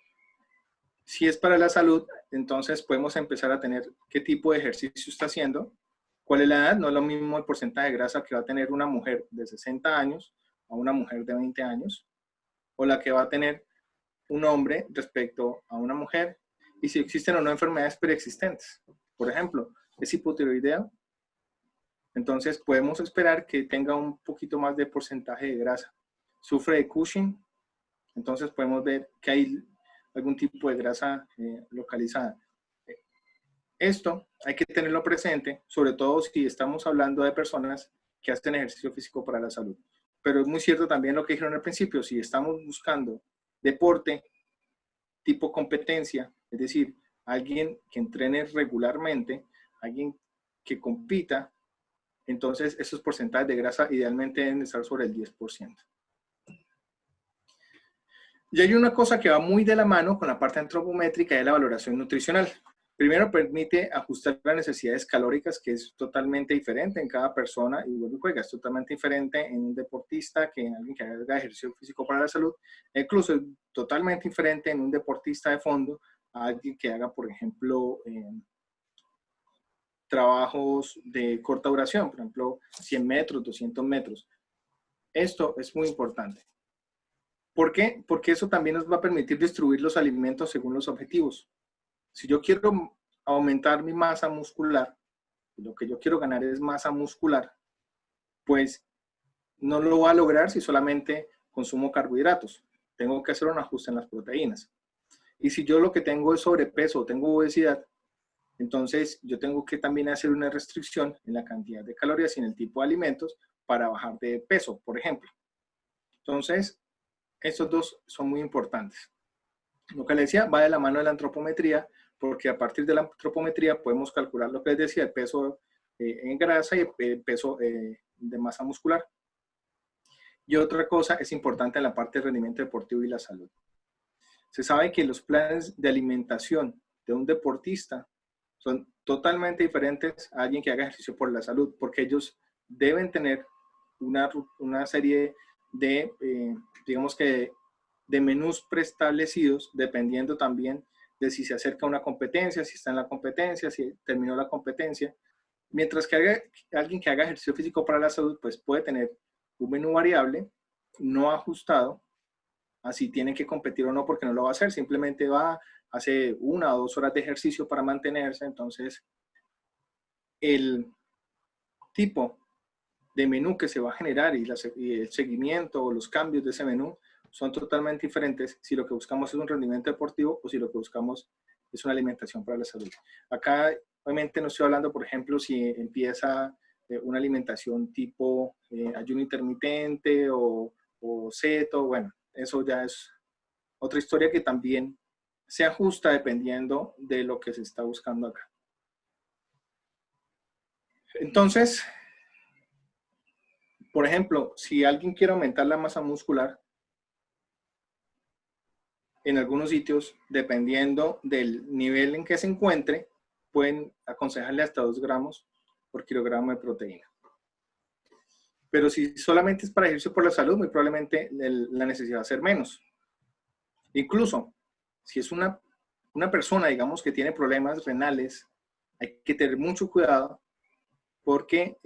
Si es para la salud, entonces podemos empezar a tener qué tipo de ejercicio está haciendo, cuál es la edad, no es lo mismo el porcentaje de grasa que va a tener una mujer de 60 años a una mujer de 20 años, o la que va a tener un hombre respecto a una mujer, y si existen o no enfermedades preexistentes. Por ejemplo, es hipotiroidea, entonces podemos esperar que tenga un poquito más de porcentaje de grasa. Sufre de Cushing, entonces podemos ver que hay algún tipo de grasa localizada. Esto hay que tenerlo presente, sobre todo si estamos hablando de personas que hacen ejercicio físico para la salud. Pero es muy cierto también lo que dijeron al principio, si estamos buscando deporte tipo competencia, es decir, alguien que entrene regularmente, alguien que compita, entonces esos porcentajes de grasa idealmente deben estar sobre el 10%. Y hay una cosa que va muy de la mano con la parte antropométrica de la valoración nutricional. Primero, permite ajustar las necesidades calóricas, que es totalmente diferente en cada persona, y vuelve y juega, es totalmente diferente en un deportista que en alguien que haga ejercicio físico para la salud, incluso es totalmente diferente en un deportista de fondo a alguien que haga, por ejemplo, trabajos de corta duración, por ejemplo, 100 metros, 200 metros. Esto es muy importante. ¿Por qué? Porque eso también nos va a permitir distribuir los alimentos según los objetivos. Si yo quiero aumentar mi masa muscular, lo que yo quiero ganar es masa muscular, pues no lo voy a lograr si solamente consumo carbohidratos. Tengo que hacer un ajuste en las proteínas. Y si yo lo que tengo es sobrepeso o tengo obesidad, entonces yo tengo que también hacer una restricción en la cantidad de calorías y en el tipo de alimentos para bajar de peso, por ejemplo. Entonces, estos dos son muy importantes. Lo que les decía va de la mano de la antropometría, porque a partir de la antropometría podemos calcular lo que les decía, el peso en grasa y el peso de masa muscular. Y otra cosa es importante en la parte de rendimiento deportivo y la salud. Se sabe que los planes de alimentación de un deportista son totalmente diferentes a alguien que haga ejercicio por la salud, porque ellos deben tener una serie de, digamos que, de menús preestablecidos, dependiendo también de si se acerca a una competencia, si está en la competencia, si terminó la competencia. Mientras que alguien que haga ejercicio físico para la salud, pues puede tener un menú variable, no ajustado, así tiene que competir o no, porque no lo va a hacer, simplemente va, hace 1 o 2 horas de ejercicio para mantenerse. Entonces, el tipo de menú que se va a generar y el seguimiento o los cambios de ese menú son totalmente diferentes si lo que buscamos es un rendimiento deportivo o si lo que buscamos es una alimentación para la salud. Acá, obviamente, no estoy hablando, por ejemplo, si empieza una alimentación tipo ayuno intermitente o ceto. Bueno, eso ya es otra historia que también se ajusta dependiendo de lo que se está buscando acá. Entonces, por ejemplo, si alguien quiere aumentar la masa muscular, en algunos sitios, dependiendo del nivel en que se encuentre, pueden aconsejarle hasta 2 gramos por kilogramo de proteína. Pero si solamente es para ejercicio por la salud, muy probablemente la necesidad va a ser menos. Incluso, si es una persona, digamos, que tiene problemas renales, hay que tener mucho cuidado porque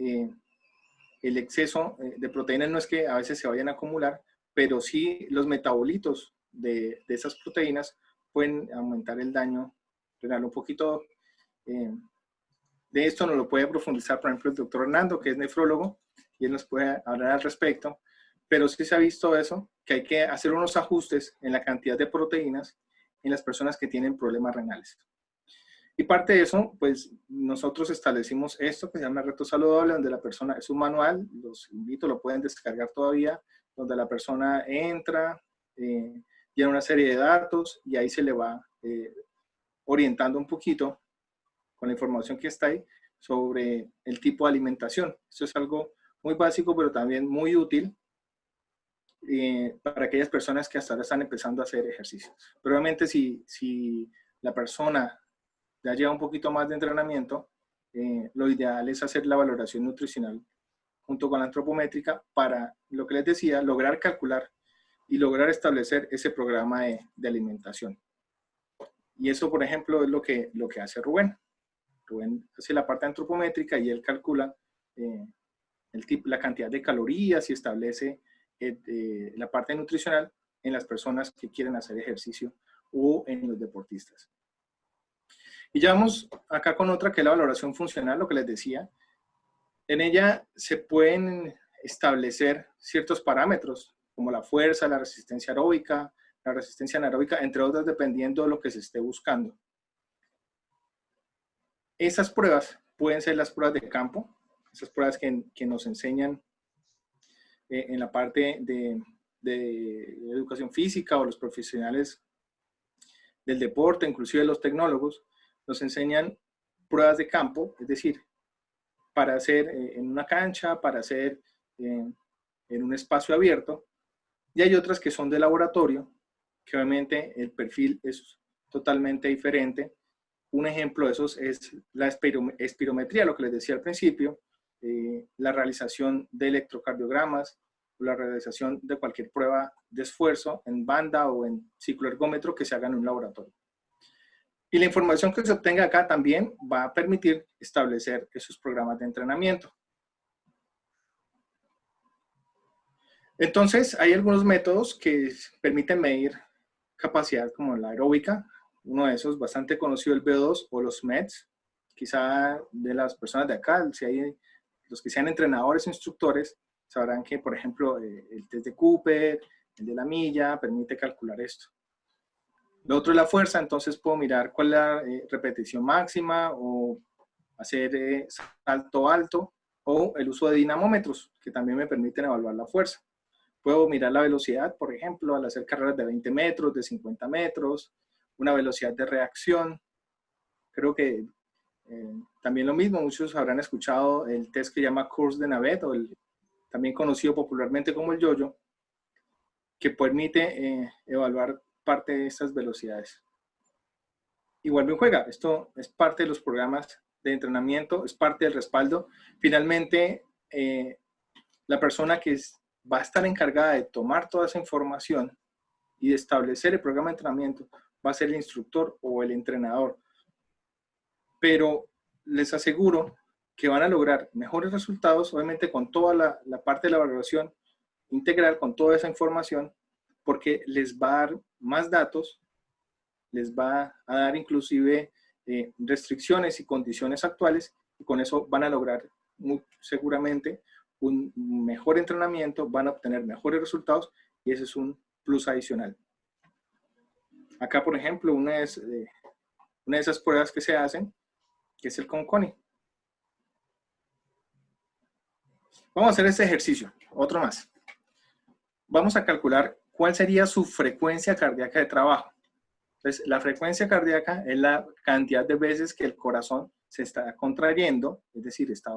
el exceso de proteínas no es que a veces se vayan a acumular, pero sí los metabolitos de esas proteínas pueden aumentar el daño renal un poquito. De esto nos lo puede profundizar, por ejemplo, el doctor Hernando, que es nefrólogo, y él nos puede hablar al respecto. Pero sí se ha visto eso, que hay que hacer unos ajustes en la cantidad de proteínas en las personas que tienen problemas renales. Y parte de eso, pues nosotros establecimos esto que se llama Reto Saludable, donde la persona, es un manual, los invito, lo pueden descargar todavía, donde la persona entra, llena una serie de datos y ahí se le va orientando un poquito con la información que está ahí sobre el tipo de alimentación. Esto es algo muy básico, pero también muy útil para aquellas personas que hasta ahora están empezando a hacer ejercicio. Pero obviamente si la persona ya lleva un poquito más de entrenamiento, lo ideal es hacer la valoración nutricional junto con la antropométrica para, lo que les decía, lograr calcular y lograr establecer ese programa de alimentación. Y eso, por ejemplo, es lo que hace Rubén. Rubén hace la parte antropométrica y él calcula la cantidad de calorías y establece la parte nutricional en las personas que quieren hacer ejercicio o en los deportistas. Y ya vamos acá con otra, que es la valoración funcional, lo que les decía. En ella se pueden establecer ciertos parámetros, como la fuerza, la resistencia aeróbica, la resistencia anaeróbica, entre otras, dependiendo de lo que se esté buscando. Esas pruebas pueden ser las pruebas de campo, esas pruebas que nos enseñan en la parte de educación física, o los profesionales del deporte, inclusive los tecnólogos, nos enseñan pruebas de campo, es decir, para hacer en una cancha, para hacer en un espacio abierto, y hay otras que son de laboratorio, que obviamente el perfil es totalmente diferente. Un ejemplo de esos es la espirometría, lo que les decía al principio, la realización de electrocardiogramas, o la realización de cualquier prueba de esfuerzo en banda o en cicloergómetro que se haga en un laboratorio. Y la información que se obtenga acá también va a permitir establecer esos programas de entrenamiento. Entonces, hay algunos métodos que permiten medir capacidad, como la aeróbica, uno de esos bastante conocido, el VO2 o los METs. Quizá de las personas de acá, si hay los que sean entrenadores o instructores, sabrán que, por ejemplo, el test de Cooper, el de la milla, permite calcular esto. Lo otro es la fuerza, entonces puedo mirar cuál es la repetición máxima o hacer salto alto, o el uso de dinamómetros, que también me permiten evaluar la fuerza. Puedo mirar la velocidad, por ejemplo, al hacer carreras de 20 metros, de 50 metros, una velocidad de reacción. Creo que también lo mismo, muchos habrán escuchado el test que llama Course de Navet, o también conocido popularmente como el yo-yo, que permite evaluar parte de estas velocidades. Igual bien juega, esto es parte de los programas de entrenamiento, es parte del respaldo. Finalmente, la persona que va a estar encargada de tomar toda esa información y de establecer el programa de entrenamiento va a ser el instructor o el entrenador. Pero les aseguro que van a lograr mejores resultados, obviamente con toda la parte de la evaluación integral, con toda esa información, porque les va a dar más datos, les va a dar inclusive restricciones y condiciones actuales, y con eso van a lograr seguramente un mejor entrenamiento, van a obtener mejores resultados, y ese es un plus adicional. Acá, por ejemplo, una de esas pruebas que se hacen, que es el CONCONI. Vamos a hacer este ejercicio, otro más. Vamos a calcular cuál sería su frecuencia cardíaca de trabajo. Entonces, la frecuencia cardíaca es la cantidad de veces que el corazón se está contrayendo, es decir, está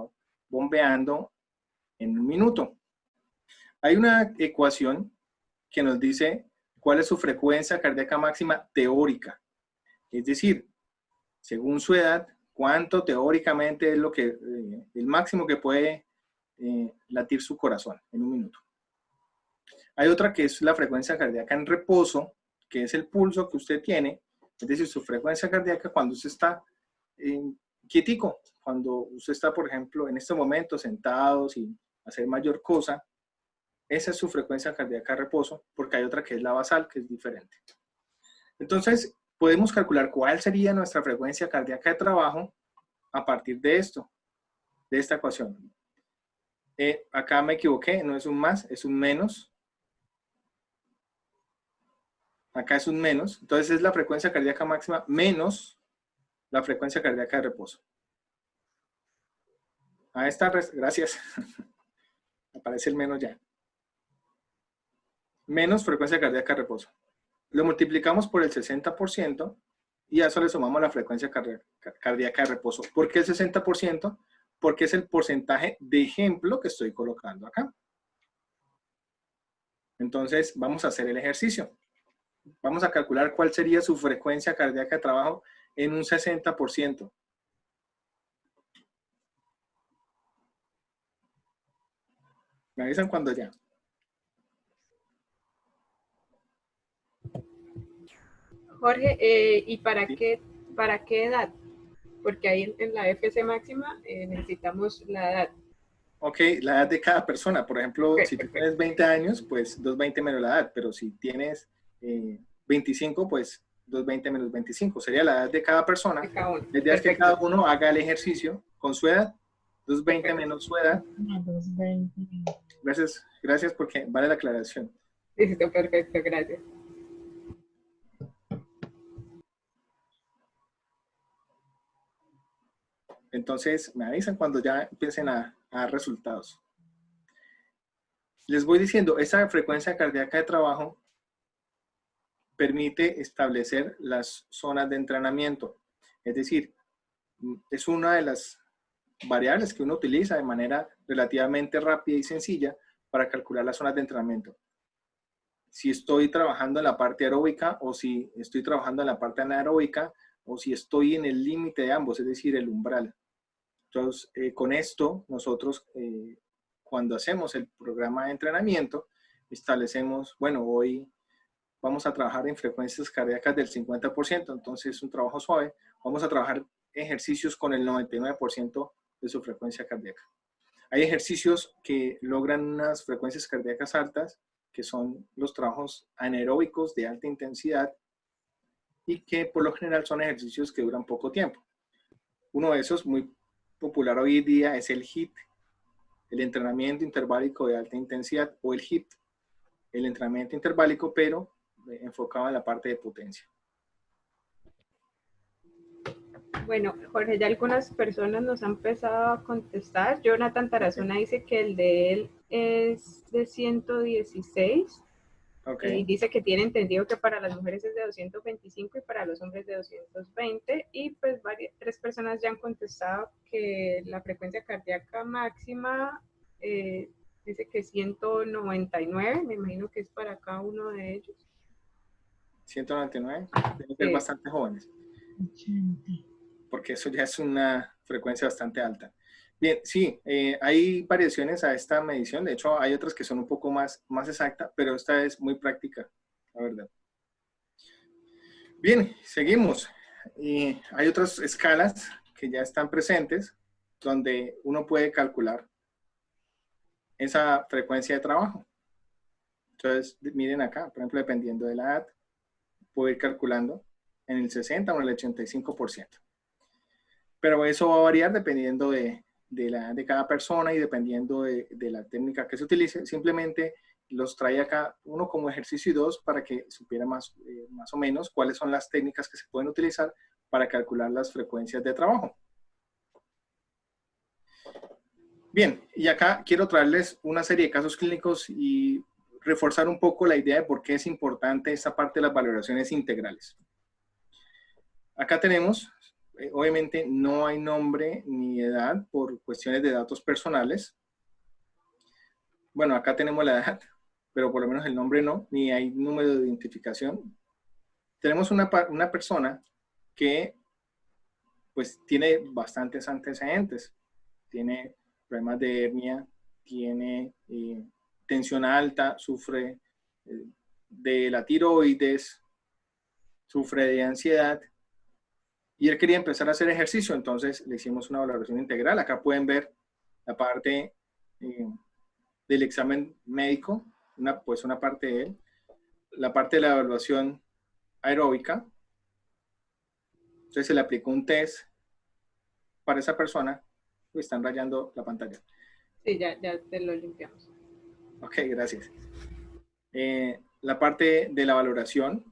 bombeando en un minuto. Hay una ecuación que nos dice cuál es su frecuencia cardíaca máxima teórica. Es decir, según su edad, cuánto teóricamente es lo que, el máximo que puede latir su corazón en un minuto. Hay otra que es la frecuencia cardíaca en reposo, que es el pulso que usted tiene, es decir, su frecuencia cardíaca cuando usted está quietico, cuando usted está, por ejemplo, en este momento sentado sin hacer mayor cosa. Esa es su frecuencia cardíaca de reposo, porque hay otra que es la basal, que es diferente. Entonces, podemos calcular cuál sería nuestra frecuencia cardíaca de trabajo a partir de esto, de esta ecuación. Acá me equivoqué, no es un más, es un menos. Acá es un menos, entonces es la frecuencia cardíaca máxima menos la frecuencia cardíaca de reposo. A esta, gracias. Aparece el menos ya. Menos frecuencia cardíaca de reposo. Lo multiplicamos por el 60% y a eso le sumamos la frecuencia cardíaca de reposo. ¿Por qué el 60%? Porque es el porcentaje de ejemplo que estoy colocando acá. Entonces, vamos a hacer el ejercicio. Vamos a calcular cuál sería su frecuencia cardíaca de trabajo en un 60%. Me avisan cuando ya. Jorge, ¿y para qué edad? Porque ahí en la FC máxima necesitamos la edad. Ok, la edad de cada persona. Por ejemplo, Okay, si perfecto. tienes 20 años, pues 220 menos la edad. Pero si tienes 25, pues 220 menos 25. Sería la edad de cada persona. De cada uno. La idea es que cada uno haga el ejercicio con su edad. 220 Perfecto. menos su edad. 220. Gracias porque vale la aclaración. Listo, perfecto, gracias. Entonces, me avisan cuando ya empiecen a dar resultados. Les voy diciendo, esa frecuencia cardíaca de trabajo permite establecer las zonas de entrenamiento. Es decir, es una de las variables que uno utiliza de manera relativamente rápida y sencilla para calcular las zonas de entrenamiento. Si estoy trabajando en la parte aeróbica o si estoy trabajando en la parte anaeróbica o si estoy en el límite de ambos, es decir, el umbral. Entonces, con esto, nosotros, cuando hacemos el programa de entrenamiento, establecemos, bueno, hoy vamos a trabajar en frecuencias cardíacas del 50%, entonces es un trabajo suave. Vamos a trabajar ejercicios con el 99% de su frecuencia cardíaca. Hay ejercicios que logran unas frecuencias cardíacas altas, que son los trabajos anaeróbicos de alta intensidad, y que por lo general son ejercicios que duran poco tiempo. Uno de esos muy popular hoy en día es el HIIT, el entrenamiento interválico de alta intensidad, o el HIIT, el entrenamiento interválico, pero enfocado en la parte de potencia. Bueno, Jorge, ya algunas personas nos han empezado a contestar. Jonathan Tarazona dice que el de él es de 116. Y dice que tiene entendido que para las mujeres es de 225 y para los hombres de 220. Y pues 3 personas ya han contestado que la frecuencia cardíaca máxima dice que 199. Me imagino que es para cada uno de ellos. 199, deben ser bastante jóvenes. 80. Porque eso ya es una frecuencia bastante alta. Bien, sí, hay variaciones a esta medición. De hecho, hay otras que son un poco más exactas, pero esta es muy práctica, la verdad. Bien, seguimos. Hay otras escalas que ya están presentes, donde uno puede calcular esa frecuencia de trabajo. Entonces, miren acá, por ejemplo, dependiendo de la edad, puedo ir calculando en el 60 o en el 85%. Pero eso va a variar dependiendo de la edad de cada persona y dependiendo de la técnica que se utilice. Simplemente los trae acá uno como ejercicio y 2 para que supiera más o menos cuáles son las técnicas que se pueden utilizar para calcular las frecuencias de trabajo. Bien, y acá quiero traerles una serie de casos clínicos y reforzar un poco la idea de por qué es importante esta parte de las valoraciones integrales. Acá tenemos, obviamente no hay nombre ni edad por cuestiones de datos personales. Bueno, acá tenemos la edad, pero por lo menos el nombre no, ni hay número de identificación. Tenemos una persona que pues tiene bastantes antecedentes. Tiene problemas de hernia, tiene tensión alta, sufre de la tiroides, sufre de ansiedad. Y él quería empezar a hacer ejercicio, entonces le hicimos una valoración integral. Acá pueden ver la parte del examen médico, una parte de él, la parte de la evaluación aeróbica. Entonces se le aplicó un test para esa persona. Están rayando la pantalla. Sí, ya te lo limpiamos. Ok, gracias. La parte de la valoración.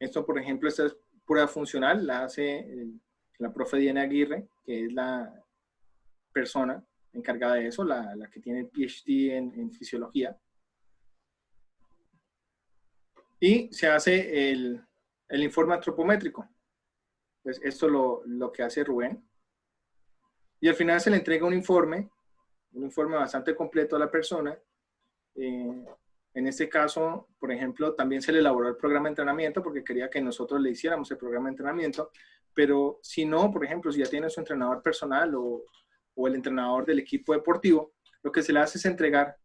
Esto, por ejemplo, esta es prueba funcional, la hace la profe Diana Aguirre, que es la persona encargada de eso, la que tiene el PhD en fisiología. Y se hace el informe antropométrico. Pues esto lo que hace Rubén. Y al final se le entrega un informe bastante completo a la persona. En este caso, por ejemplo, también se le elaboró el programa de entrenamiento porque quería que nosotros le hiciéramos el programa de entrenamiento, pero si no, por ejemplo, si ya tiene su entrenador personal o el entrenador del equipo deportivo, lo que se le hace es entregar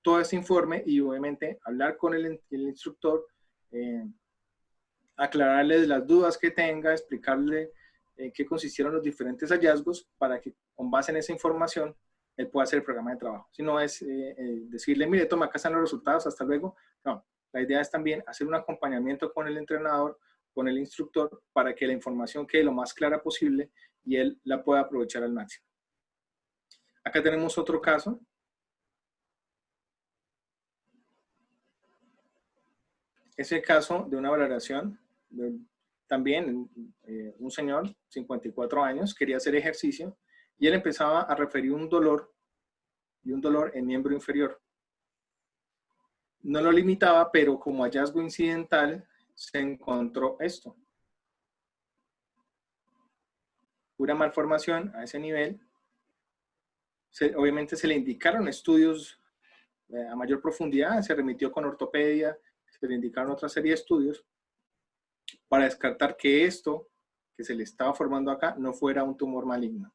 todo ese informe y obviamente hablar con el instructor, aclararle las dudas que tenga, explicarle qué consistieron los diferentes hallazgos para que con base en esa información él pueda hacer el programa de trabajo. Si no es decirle, mire, toma, acá están los resultados, hasta luego. No, la idea es también hacer un acompañamiento con el entrenador, con el instructor, para que la información quede lo más clara posible y él la pueda aprovechar al máximo. Acá tenemos otro caso. Es el caso de una valoración también un señor, 54 años, quería hacer ejercicio y él empezaba a referir un dolor en miembro inferior. No lo limitaba, pero como hallazgo incidental se encontró esto. Pura malformación a ese nivel. Obviamente se le indicaron estudios a mayor profundidad, se remitió con ortopedia, se le indicaron otra serie de estudios para descartar que esto que se le estaba formando acá no fuera un tumor maligno.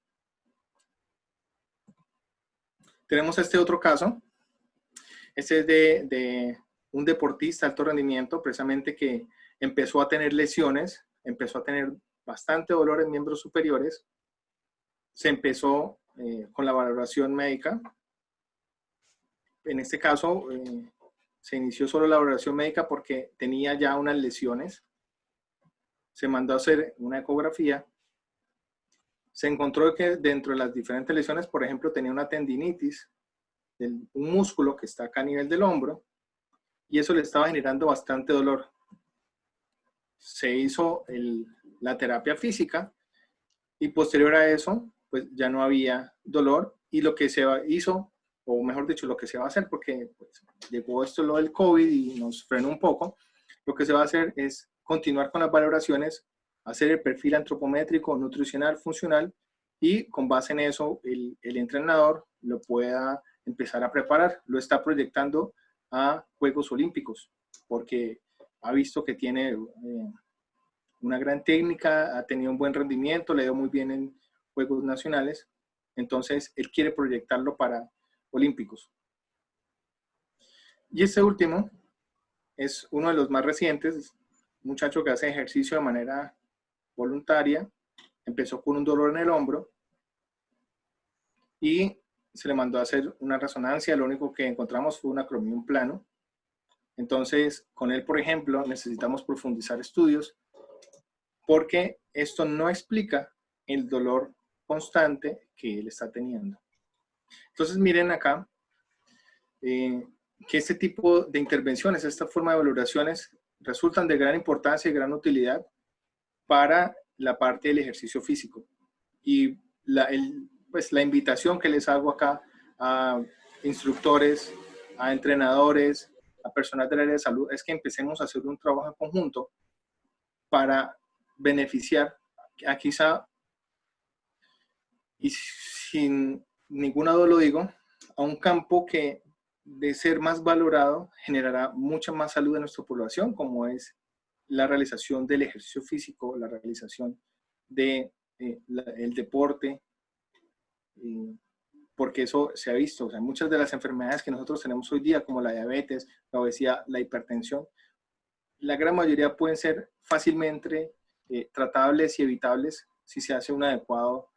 Tenemos este otro caso. Este es de un deportista de alto rendimiento, precisamente que empezó a tener lesiones, empezó a tener bastante dolor en miembros superiores. Se empezó con la valoración médica. En este caso, se inició solo la valoración médica porque tenía ya unas lesiones. se mandó a hacer una ecografía. Se encontró que dentro de las diferentes lesiones, por ejemplo, tenía una tendinitis, un músculo que está acá a nivel del hombro, y eso le estaba generando bastante dolor. Se hizo la terapia física y posterior a eso, pues ya no había dolor, y lo que se hizo, o mejor dicho, lo que se va a hacer, porque pues, llegó esto lo del COVID y nos frenó un poco, lo que se va a hacer es continuar con las valoraciones, hacer el perfil antropométrico, nutricional, funcional, y con base en eso el entrenador lo pueda empezar a preparar. Lo está proyectando a Juegos Olímpicos, porque ha visto que tiene una gran técnica, ha tenido un buen rendimiento, le ha ido muy bien en Juegos Nacionales, entonces él quiere proyectarlo para Olímpicos. Y este último es uno de los más recientes, un muchacho que hace ejercicio de manera voluntaria, empezó con un dolor en el hombro y se le mandó a hacer una resonancia, lo único que encontramos fue un acromion plano. Entonces, con él, por ejemplo, necesitamos profundizar estudios porque esto no explica el dolor constante que él está teniendo. Entonces, miren acá que este tipo de intervenciones, esta forma de valoraciones, resultan de gran importancia y gran utilidad para la parte del ejercicio físico. Y pues la invitación que les hago acá a instructores, a entrenadores, a personas del área de salud, es que empecemos a hacer un trabajo en conjunto para beneficiar a quizá, y sin ninguna duda lo digo, a un campo que de ser más valorado generará mucha más salud en nuestra población, como es la realización del ejercicio físico, la realización del deporte, porque eso se ha visto. O sea, muchas de las enfermedades que nosotros tenemos hoy día, como la diabetes, la obesidad, la hipertensión, la gran mayoría pueden ser fácilmente tratables y evitables si se hace un adecuado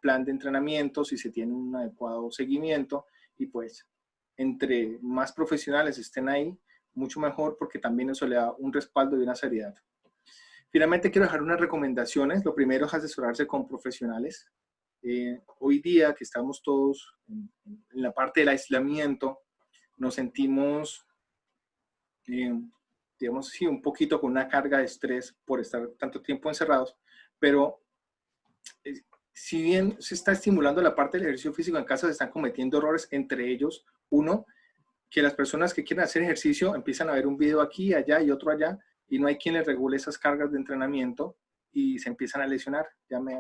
plan de entrenamiento, si se tiene un adecuado seguimiento, y pues entre más profesionales estén ahí, mucho mejor, porque también eso le da un respaldo y una seriedad. Finalmente quiero dejar unas recomendaciones. Lo primero es asesorarse con profesionales. Hoy día que estamos todos en la parte del aislamiento, nos sentimos, digamos, sí, un poquito con una carga de estrés por estar tanto tiempo encerrados, pero si bien se está estimulando la parte del ejercicio físico en casa, se están cometiendo errores, entre ellos, uno, que las personas que quieren hacer ejercicio empiezan a ver un video aquí, allá y otro allá, y no hay quien les regule esas cargas de entrenamiento y se empiezan a lesionar. Ya me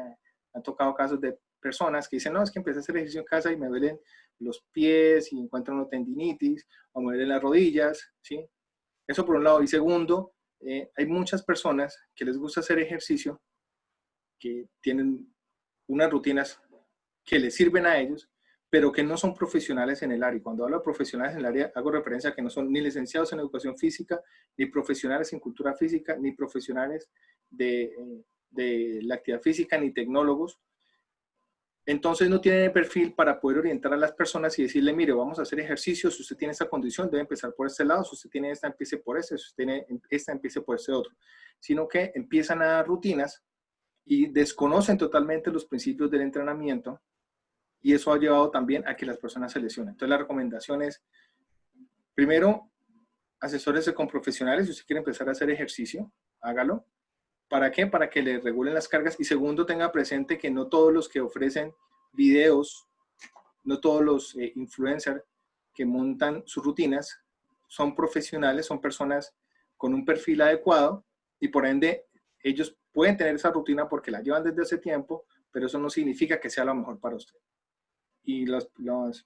han tocado casos de personas que dicen, no, es que empecé a hacer ejercicio en casa y me duelen los pies y encuentran una tendinitis o me duelen las rodillas, ¿sí? Eso por un lado. Y segundo, hay muchas personas que les gusta hacer ejercicio, que tienen unas rutinas que les sirven a ellos, pero que no son profesionales en el área. Y cuando hablo de profesionales en el área, hago referencia a que no son ni licenciados en educación física, ni profesionales en cultura física, ni profesionales de la actividad física, ni tecnólogos. Entonces no tienen el perfil para poder orientar a las personas y decirle, mire, vamos a hacer ejercicio, si usted tiene esta condición, debe empezar por este lado, si usted tiene esta, empiece por este, si usted tiene esta, empiece por este otro. Sino que empiezan a dar rutinas y desconocen totalmente los principios del entrenamiento, y eso ha llevado también a que las personas se lesionen. Entonces la recomendación es, primero, asesórese con profesionales. Si usted quiere empezar a hacer ejercicio, hágalo. ¿Para qué? Para que le regulen las cargas. Y segundo, tenga presente que no todos los que ofrecen videos, no todos los influencers que montan sus rutinas son profesionales, son personas con un perfil adecuado, y por ende ellos pueden tener esa rutina porque la llevan desde hace tiempo, pero eso no significa que sea lo mejor para usted. Y las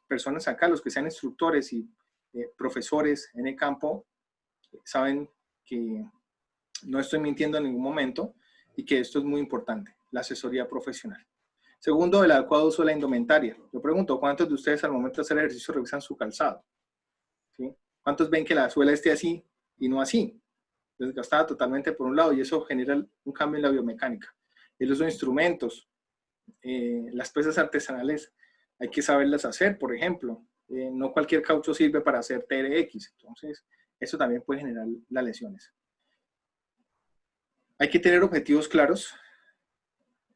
personas acá, los que sean instructores y profesores en el campo, saben que no estoy mintiendo en ningún momento y que esto es muy importante, la asesoría profesional. Segundo, el adecuado uso de la indumentaria. Yo pregunto, ¿cuántos de ustedes al momento de hacer ejercicio revisan su calzado? ¿Sí? ¿Cuántos ven que la suela esté así y no así? Desgastada totalmente por un lado, y eso genera un cambio en la biomecánica. El uso de instrumentos, las pesas artesanales, hay que saberlas hacer, por ejemplo. No cualquier caucho sirve para hacer TRX, entonces eso también puede generar las lesiones. Hay que tener objetivos claros.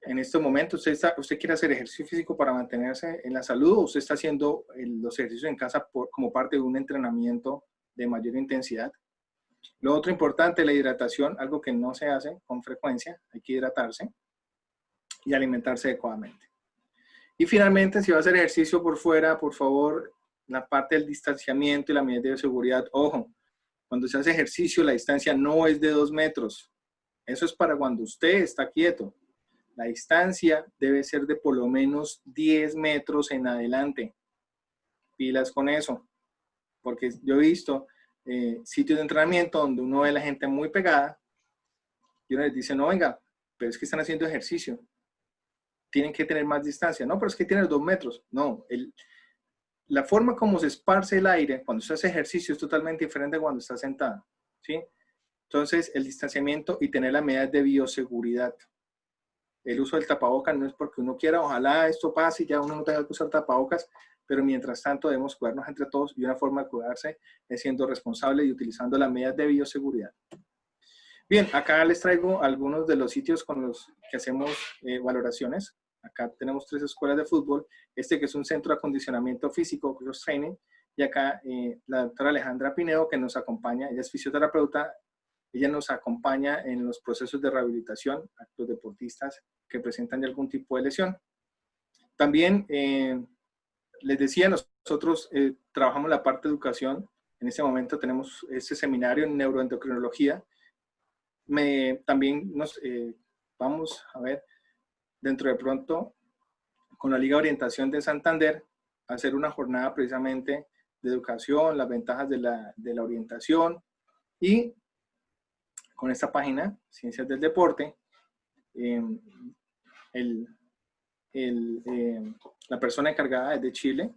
En este momento, ¿usted quiere hacer ejercicio físico para mantenerse en la salud o usted está haciendo los ejercicios en casa como parte de un entrenamiento de mayor intensidad? Lo otro importante, la hidratación, algo que no se hace con frecuencia. Hay que hidratarse y alimentarse adecuadamente. Y finalmente, si va a hacer ejercicio por fuera, por favor, la parte del distanciamiento y la medida de seguridad. Ojo, cuando se hace ejercicio, la distancia no es de 2 metros. Eso es para cuando usted está quieto. La distancia debe ser de por lo menos 10 metros en adelante. Pilas con eso. Porque yo he visto sitios de entrenamiento donde uno ve a la gente muy pegada y uno les dice, no, venga, pero es que están haciendo ejercicio. Tienen que tener más distancia. No, pero es que tienen 2 metros. No, la forma como se esparce el aire cuando se hace ejercicio es totalmente diferente a cuando está sentado, ¿sí? Entonces, el distanciamiento y tener las medidas de bioseguridad. El uso del tapabocas no es porque uno quiera, ojalá esto pase y ya uno no tenga que usar tapabocas, pero mientras tanto debemos cuidarnos entre todos y una forma de cuidarse es siendo responsable y utilizando las medidas de bioseguridad. Bien, acá les traigo algunos de los sitios con los que hacemos valoraciones. Acá tenemos 3 escuelas de fútbol, que es un centro de acondicionamiento físico, cross training, y acá la doctora Alejandra Pinedo, que nos acompaña, ella es fisioterapeuta, ella nos acompaña en los procesos de rehabilitación a los deportistas que presentan algún tipo de lesión. También, les decía, nosotros trabajamos la parte de educación. En este momento tenemos este seminario en neuroendocrinología. También nos vamos a ver dentro de pronto con la Liga de Orientación de Santander a hacer una jornada precisamente de educación, las ventajas de la orientación, y con esta página, Ciencias del Deporte, la persona encargada es de Chile.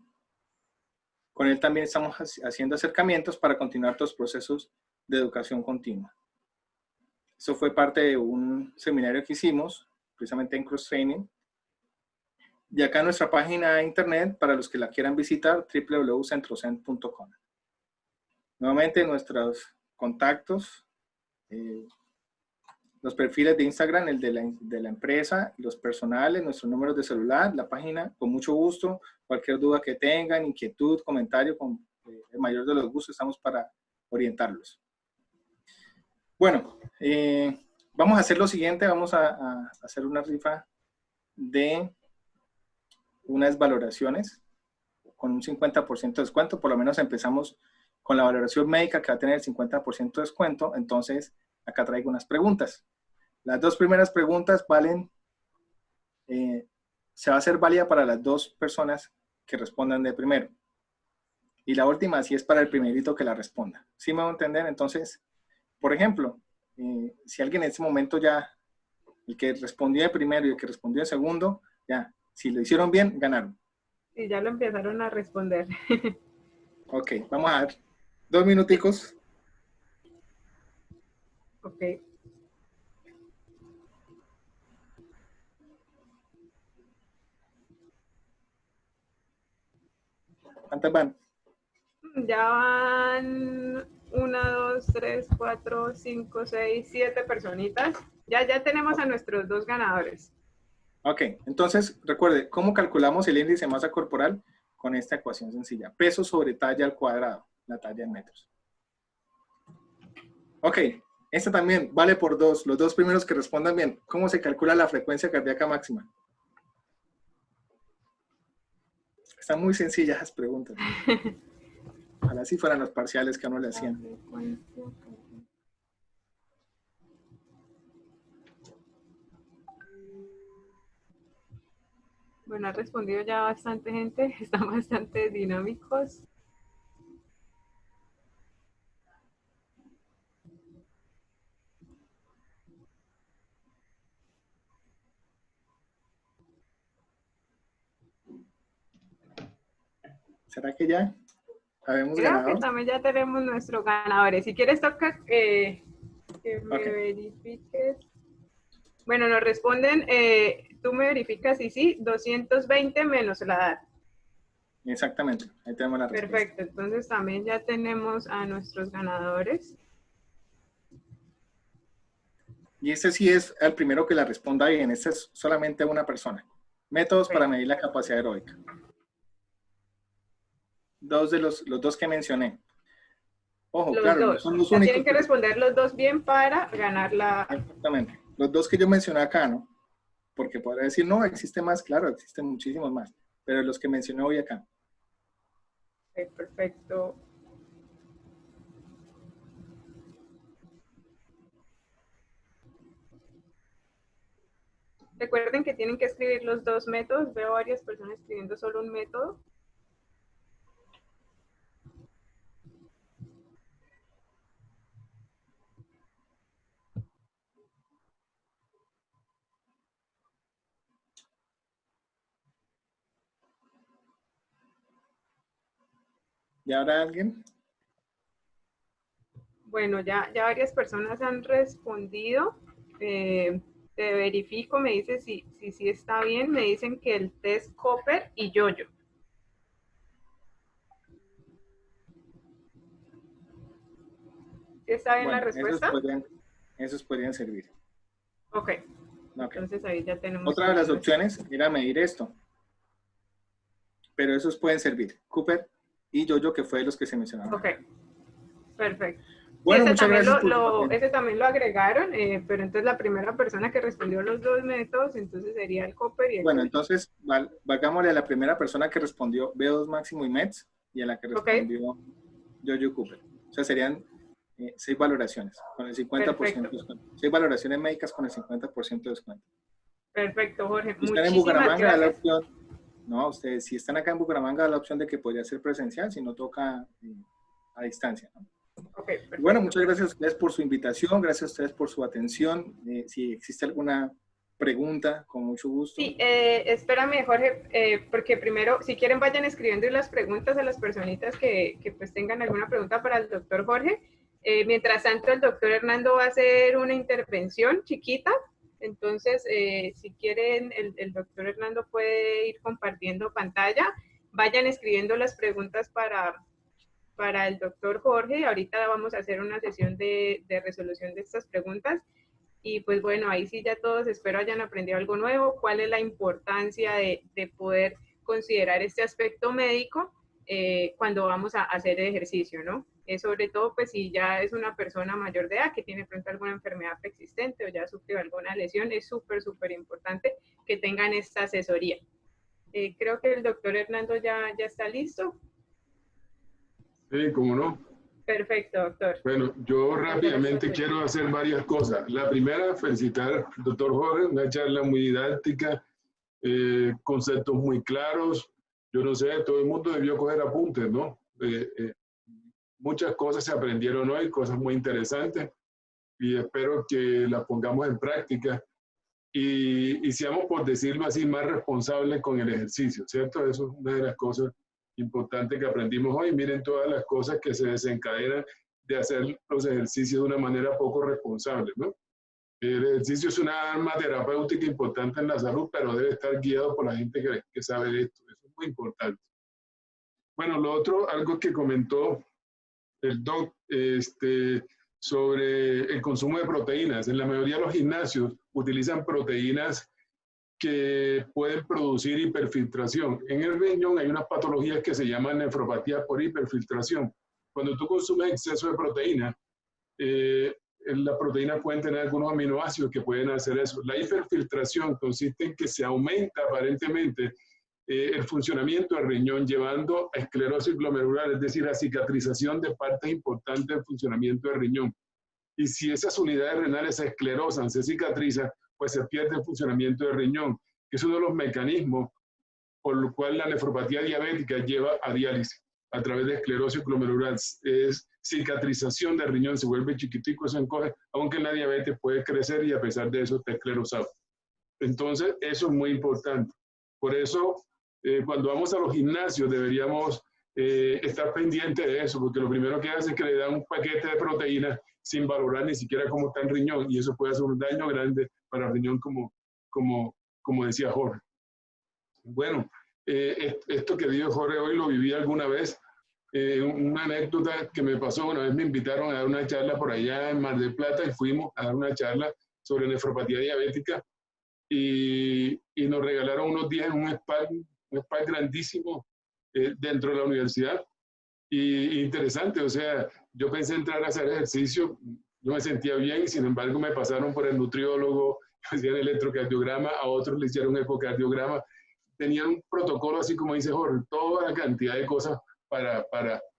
Con él también estamos haciendo acercamientos para continuar los procesos de educación continua. Eso fue parte de un seminario que hicimos, precisamente en Cross Training. Y acá nuestra página de internet, para los que la quieran visitar, www.centrocent.com. Nuevamente nuestros contactos, los perfiles de Instagram, el de la empresa, los personales, nuestros números de celular, la página, con mucho gusto. Cualquier duda que tengan, inquietud, comentario, con el mayor de los gustos, estamos para orientarlos. Bueno, vamos a hacer lo siguiente, vamos a hacer una rifa de unas valoraciones con un 50% de descuento. Por lo menos empezamos con la valoración médica, que va a tener el 50% de descuento. Entonces, acá traigo unas preguntas. Las 2 primeras preguntas valen, se va a hacer válida para las 2 personas que respondan de primero. Y la última sí es para el primerito que la responda. ¿Sí me va a entender? Entonces, por ejemplo, si alguien en este momento ya, el que respondió de primero y el que respondió de segundo, ya, si lo hicieron bien, ganaron. Y ya lo empezaron a responder. Ok, vamos a ver. 2 minuticos. Ok. ¿Cuántas van? Ya van 1, 2, 3, 4, 5, 6, 7 personitas. Ya tenemos a nuestros 2 ganadores. Ok, entonces recuerde, ¿cómo calculamos el índice de masa corporal? Con esta ecuación sencilla. Peso sobre talla al cuadrado, la talla en metros. Ok, esta también vale por 2. Los 2 primeros que respondan bien. ¿Cómo se calcula la frecuencia cardíaca máxima? Están muy sencillas las preguntas. Ojalá si fueran los parciales que a uno le hacían. Bueno, ha respondido ya bastante gente. Están bastante dinámicos. ¿Será que ya habemos Creo ganador? que también ya tenemos nuestros ganadores. Si quieres, toca que me verifiques. Bueno, nos responden, tú me verificas y sí, 220 menos la edad. Exactamente, ahí tenemos la respuesta. Perfecto, entonces también ya tenemos a nuestros ganadores. Y este sí es el primero que la responda bien. Este es solamente una persona. Métodos para medir la capacidad aeróbica. Los dos que mencioné. Ojo, Los claro, no dos. son O los sea, únicos. tienen que responder los dos bien para ganar la... Exactamente. Los dos que yo mencioné acá, ¿no? Porque podrá decir, no, existe más, claro, existen muchísimos más. Pero los que mencioné hoy acá. Okay, perfecto. Recuerden que tienen que escribir los dos métodos. Veo varias personas escribiendo solo un método. ¿Y ahora alguien? Bueno, ya varias personas han respondido. Te verifico, me dice si está bien. Me dicen que el test Cooper y Yoyo. ¿Sí está bien Bueno, la respuesta? esos podrían servir. Ok. Entonces ahí ya tenemos... Otra de las opciones era medir esto. Pero esos pueden servir. Cooper y Yoyo, que fue de los que se mencionaron. Ok. Perfecto. Bueno, sí, muchas gracias ese también lo agregaron, pero entonces la primera persona que respondió los dos métodos, entonces sería el Cooper y el... Bueno, entonces, valgámosle a la primera persona que respondió B2 máximo y METS y a la que respondió Yoyo Cooper. O sea, serían 6 valoraciones con el 50% de descuento. 6 valoraciones médicas con el 50% de descuento. Perfecto, Jorge. Si están en Bucaramanga, da la opción, no, ustedes si están acá en Bucaramanga, da la opción de que podría ser presencial, si no toca a distancia, ¿no? Okay, bueno, muchas gracias a ustedes por su invitación, gracias a ustedes por su atención. Si existe alguna pregunta, con mucho gusto. Sí, espérame, Jorge, porque primero, si quieren, vayan escribiendo las preguntas a las personitas que pues tengan alguna pregunta para el doctor Jorge. Mientras tanto, el doctor Hernando va a hacer una intervención chiquita. Entonces, si quieren, el doctor Hernando puede ir compartiendo pantalla. Vayan escribiendo las preguntas para el doctor Jorge. Ahorita vamos a hacer una sesión de resolución de estas preguntas. Y pues bueno, ahí sí ya todos espero hayan aprendido algo nuevo, cuál es la importancia de poder considerar este aspecto médico cuando vamos a hacer ejercicio, ¿no? Sobre todo pues si ya es una persona mayor de edad que tiene pronto alguna enfermedad preexistente o ya sufrió alguna lesión, es súper importante que tengan esta asesoría. Creo que el doctor Hernando ya está listo. Sí, cómo no. Perfecto, doctor. Bueno, yo rápidamente quiero hacer varias cosas. La primera, felicitar al doctor Jorge, una charla muy didáctica, conceptos muy claros. Yo no sé, todo el mundo debió coger apuntes, ¿no? Muchas cosas se aprendieron hoy, cosas muy interesantes, y espero que las pongamos en práctica y seamos, por decirlo así, más responsables con el ejercicio, ¿cierto? Eso es una de las cosas importante que aprendimos hoy. Miren todas las cosas que se desencadenan de hacer los ejercicios de una manera poco responsable, ¿no? El ejercicio es una arma terapéutica importante en la salud, pero debe estar guiado por la gente que sabe de esto. Eso es muy importante. Bueno, lo otro, algo que comentó el doc, sobre el consumo de proteínas. En la mayoría de los gimnasios utilizan proteínas que pueden producir hiperfiltración. En el riñón hay unas patologías que se llaman nefropatía por hiperfiltración. Cuando tú consumes exceso de proteína, las proteínas pueden tener algunos aminoácidos que pueden hacer eso. La hiperfiltración consiste en que se aumenta aparentemente el funcionamiento del riñón, llevando a esclerosis glomerular, es decir, a cicatrización de partes importantes del funcionamiento del riñón. Y si esas unidades renales se esclerosan, se cicatrizan, pues se pierde el funcionamiento del riñón, que es uno de los mecanismos por lo cual la nefropatía diabética lleva a diálisis a través de esclerosis glomerular. Es cicatrización del riñón, se vuelve chiquitico, se encoge, aunque la diabetes puede crecer y a pesar de eso está esclerosado. Entonces, eso es muy importante. Por eso, cuando vamos a los gimnasios deberíamos estar pendientes de eso, porque lo primero que hacen es que le dan un paquete de proteínas sin valorar ni siquiera cómo está el riñón, y eso puede hacer un daño grande para el riñón, como decía Jorge. Bueno, esto que dijo Jorge hoy lo viví alguna vez. Una anécdota que me pasó, una vez me invitaron a dar una charla por allá en Mar del Plata y fuimos a dar una charla sobre nefropatía diabética y nos regalaron unos días en un spa grandísimo dentro de la universidad. Y interesante, o sea, yo pensé entrar a hacer ejercicio, yo me sentía bien, sin embargo me pasaron por el nutriólogo, hacían electrocardiograma, a otros le hicieron ecocardiograma, tenían un protocolo así como dice Jorge, toda la cantidad de cosas para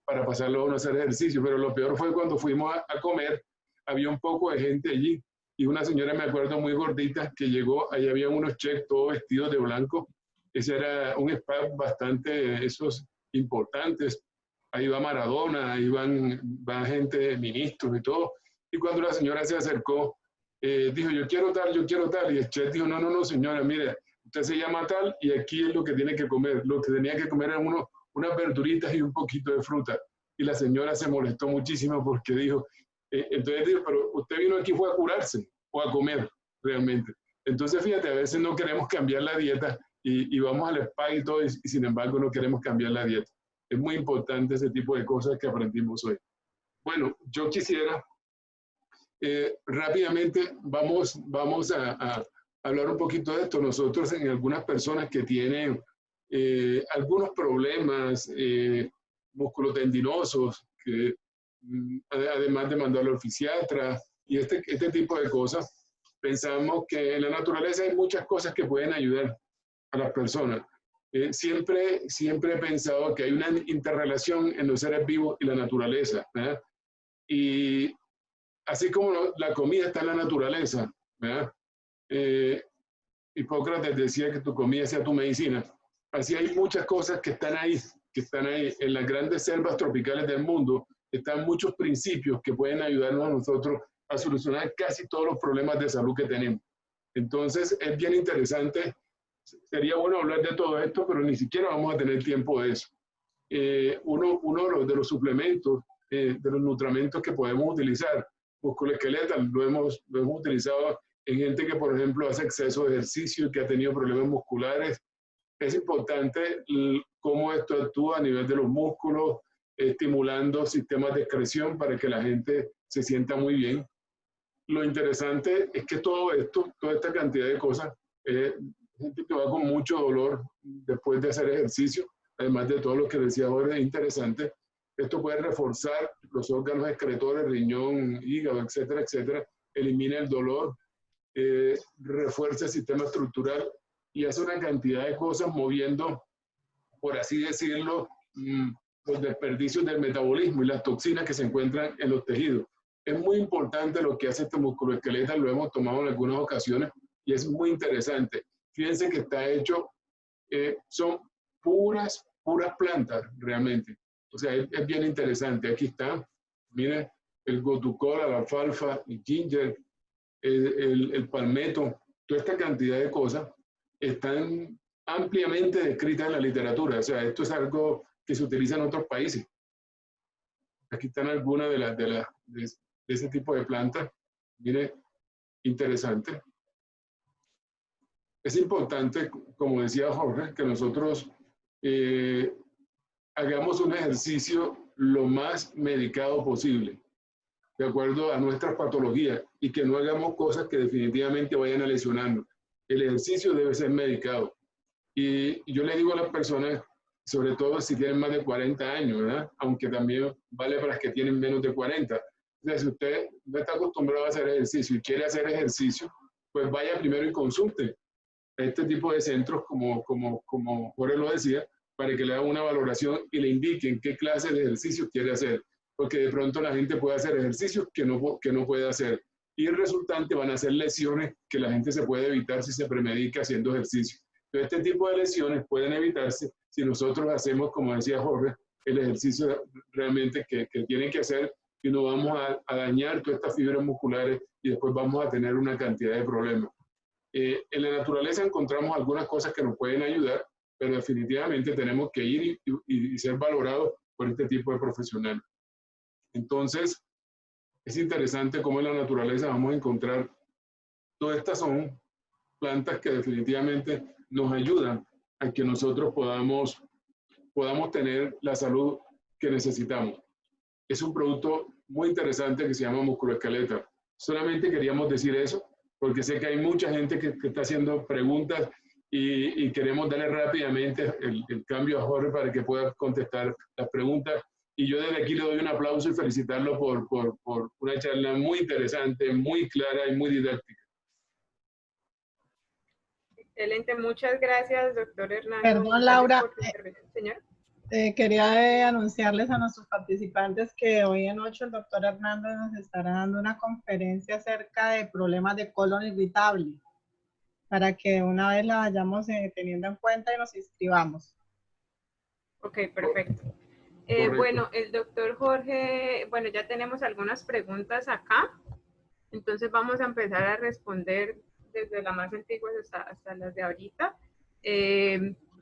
pasarlo a uno a hacer ejercicio, pero lo peor fue cuando fuimos a comer, había un poco de gente allí, y una señora, me acuerdo, muy gordita, que llegó, ahí había unos chefs todos vestidos de blanco, ese era un spa bastante, esos importantes, ahí va Maradona, ahí van gente, ministros y todo, y cuando la señora se acercó, dijo, yo quiero tal, y el chef dijo, no, señora, mire, usted se llama tal, y aquí es lo que tiene que comer, lo que tenía que comer eran unas verduritas y un poquito de fruta, y la señora se molestó muchísimo porque dijo, entonces dijo, pero usted vino aquí fue a curarse, o a comer, realmente. Entonces, fíjate, a veces no queremos cambiar la dieta, y vamos al spa y todo, y sin embargo no queremos cambiar la dieta. Es muy importante ese tipo de cosas que aprendimos hoy. Bueno, yo quisiera rápidamente, vamos a hablar un poquito de esto. Nosotros, en algunas personas que tienen algunos problemas musculotendinosos, que además de mandarlo al fisiatra y este tipo de cosas, pensamos que en la naturaleza hay muchas cosas que pueden ayudar a las personas. Siempre he pensado que hay una interrelación en los seres vivos y la naturaleza, ¿verdad? Y así como la comida está en la naturaleza, ¿verdad? Hipócrates decía que tu comida sea tu medicina. Así hay muchas cosas que están ahí. En las grandes selvas tropicales del mundo están muchos principios que pueden ayudarnos a nosotros a solucionar casi todos los problemas de salud que tenemos. Entonces, es bien interesante. Sería bueno hablar de todo esto, pero ni siquiera vamos a tener tiempo de eso. Uno de los suplementos, de los nutrimentos que podemos utilizar, musculoesqueletal, lo hemos utilizado en gente que, por ejemplo, hace exceso de ejercicio y que ha tenido problemas musculares. Es importante cómo esto actúa a nivel de los músculos, estimulando sistemas de excreción para que la gente se sienta muy bien. Lo interesante es que todo esto, toda esta cantidad de cosas, gente que va con mucho dolor después de hacer ejercicio, además de todo lo que decía ahora, es interesante. Esto puede reforzar los órganos excretores, riñón, hígado, etcétera, etcétera. Elimina el dolor, refuerza el sistema estructural y hace una cantidad de cosas moviendo, por así decirlo, los desperdicios del metabolismo y las toxinas que se encuentran en los tejidos. Es muy importante lo que hace este musculoesqueletal, lo hemos tomado en algunas ocasiones y es muy interesante. Fíjense que está hecho, son puras plantas realmente. O sea, es bien interesante. Aquí está, miren, el gotucola, la alfalfa, el ginger, el palmetto, toda esta cantidad de cosas están ampliamente descritas en la literatura. O sea, esto es algo que se utiliza en otros países. Aquí están algunas de ese tipo de plantas. Mire, interesante. Es importante, como decía Jorge, que nosotros hagamos un ejercicio lo más medicado posible, de acuerdo a nuestras patologías, y que no hagamos cosas que definitivamente vayan a lesionarnos. El ejercicio debe ser medicado. Y yo le digo a las personas, sobre todo si tienen más de 40 años, ¿verdad? Aunque también vale para las que tienen menos de 40. O sea, si usted no está acostumbrado a hacer ejercicio y quiere hacer ejercicio, pues vaya primero y consulte a este tipo de centros, como Jorge lo decía, para que le hagan una valoración y le indiquen qué clase de ejercicio quiere hacer. Porque de pronto la gente puede hacer ejercicios que no puede hacer. Y el resultante van a ser lesiones que la gente se puede evitar si se premedica haciendo ejercicio. Entonces, este tipo de lesiones pueden evitarse si nosotros hacemos, como decía Jorge, el ejercicio realmente que tienen que hacer, y no vamos a dañar todas estas fibras musculares y después vamos a tener una cantidad de problemas. En la naturaleza encontramos algunas cosas que nos pueden ayudar, pero definitivamente tenemos que ir y ser valorados por este tipo de profesionales. Entonces, es interesante cómo en la naturaleza vamos a encontrar, todas estas son plantas que definitivamente nos ayudan a que nosotros podamos tener la salud que necesitamos. Es un producto muy interesante que se llama musculoesqueletal. Solamente queríamos decir eso, porque sé que hay mucha gente que está haciendo preguntas y queremos darle rápidamente el cambio a Jorge para que pueda contestar las preguntas. Y yo desde aquí le doy un aplauso y felicitarlo por una charla muy interesante, muy clara y muy didáctica. Excelente, muchas gracias, doctor Hernando. Perdón, Laura, Señor. Quería anunciarles a nuestros participantes que hoy en 8 el doctor Hernando nos estará dando una conferencia acerca de problemas de colon irritable, para que una vez la vayamos teniendo en cuenta y nos inscribamos. Ok, perfecto. Bueno, el doctor Jorge, bueno, ya tenemos algunas preguntas acá, entonces vamos a empezar a responder desde las más antiguas hasta las de ahorita.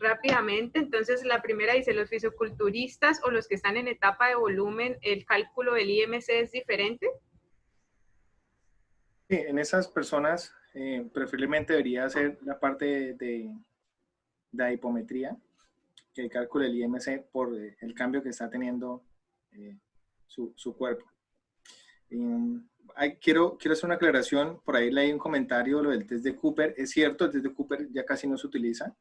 Rápidamente, entonces la primera dice, ¿los fisiculturistas o los que están en etapa de volumen, el cálculo del IMC es diferente? Sí, en esas personas preferiblemente debería ser la parte de la hipometría, que el cálculo del IMC por el cambio que está teniendo su cuerpo. Quiero hacer una aclaración, por ahí leí un comentario, lo del test de Cooper. Es cierto, el test de Cooper ya casi no se utiliza.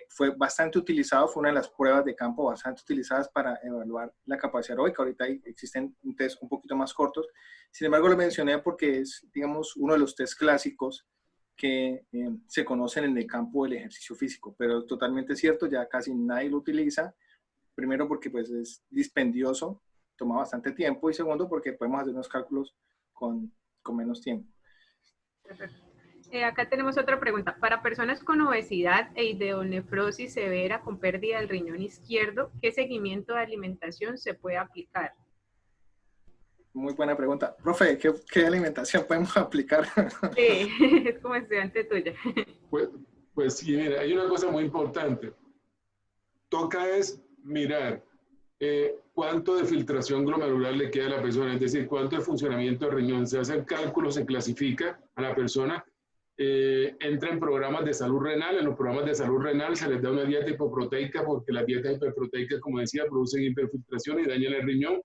Fue bastante utilizado, fue una de las pruebas de campo bastante utilizadas para evaluar la capacidad aeróbica. Ahorita existen un test un poquito más cortos. Sin embargo, lo mencioné porque es, digamos, uno de los test clásicos que se conocen en el campo del ejercicio físico, pero totalmente cierto, ya casi nadie lo utiliza. Primero porque pues es dispendioso, toma bastante tiempo, y segundo porque podemos hacer unos cálculos con menos tiempo. Perfecto. Acá tenemos otra pregunta. Para personas con obesidad e ideonefrosis severa con pérdida del riñón izquierdo, ¿qué seguimiento de alimentación se puede aplicar? Muy buena pregunta. Profe, ¿qué alimentación podemos aplicar? Sí, es como estudiante tuya. Pues sí, mira, hay una cosa muy importante. Toca es mirar cuánto de filtración glomerular le queda a la persona, es decir, cuánto de funcionamiento del riñón. Se hace el cálculo, se clasifica a la persona, entra en programas de salud renal. En los programas de salud renal se les da una dieta hipoproteica, porque las dietas hiperproteicas, como decía, producen hiperfiltración y dañan el riñón.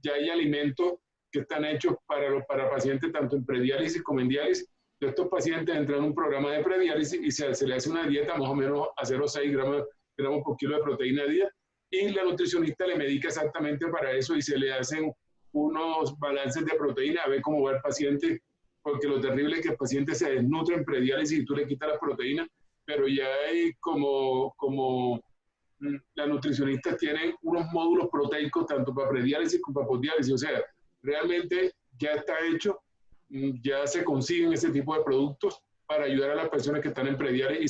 Ya hay alimentos que están hechos para pacientes tanto en prediálisis como en diálisis. Estos pacientes entran en un programa de prediálisis y se le hace una dieta más o menos a 0,6 gramos por kilo de proteína al día, y la nutricionista le medica exactamente para eso y se le hacen unos balances de proteína a ver cómo va el paciente, porque lo terrible es que el paciente se desnutre en prediálisis y tú le quitas las proteínas, pero ya hay como las nutricionistas tienen unos módulos proteicos tanto para prediálisis como para posdiálisis, o sea, realmente ya está hecho, ya se consiguen ese tipo de productos para ayudar a las personas que están en prediálisis y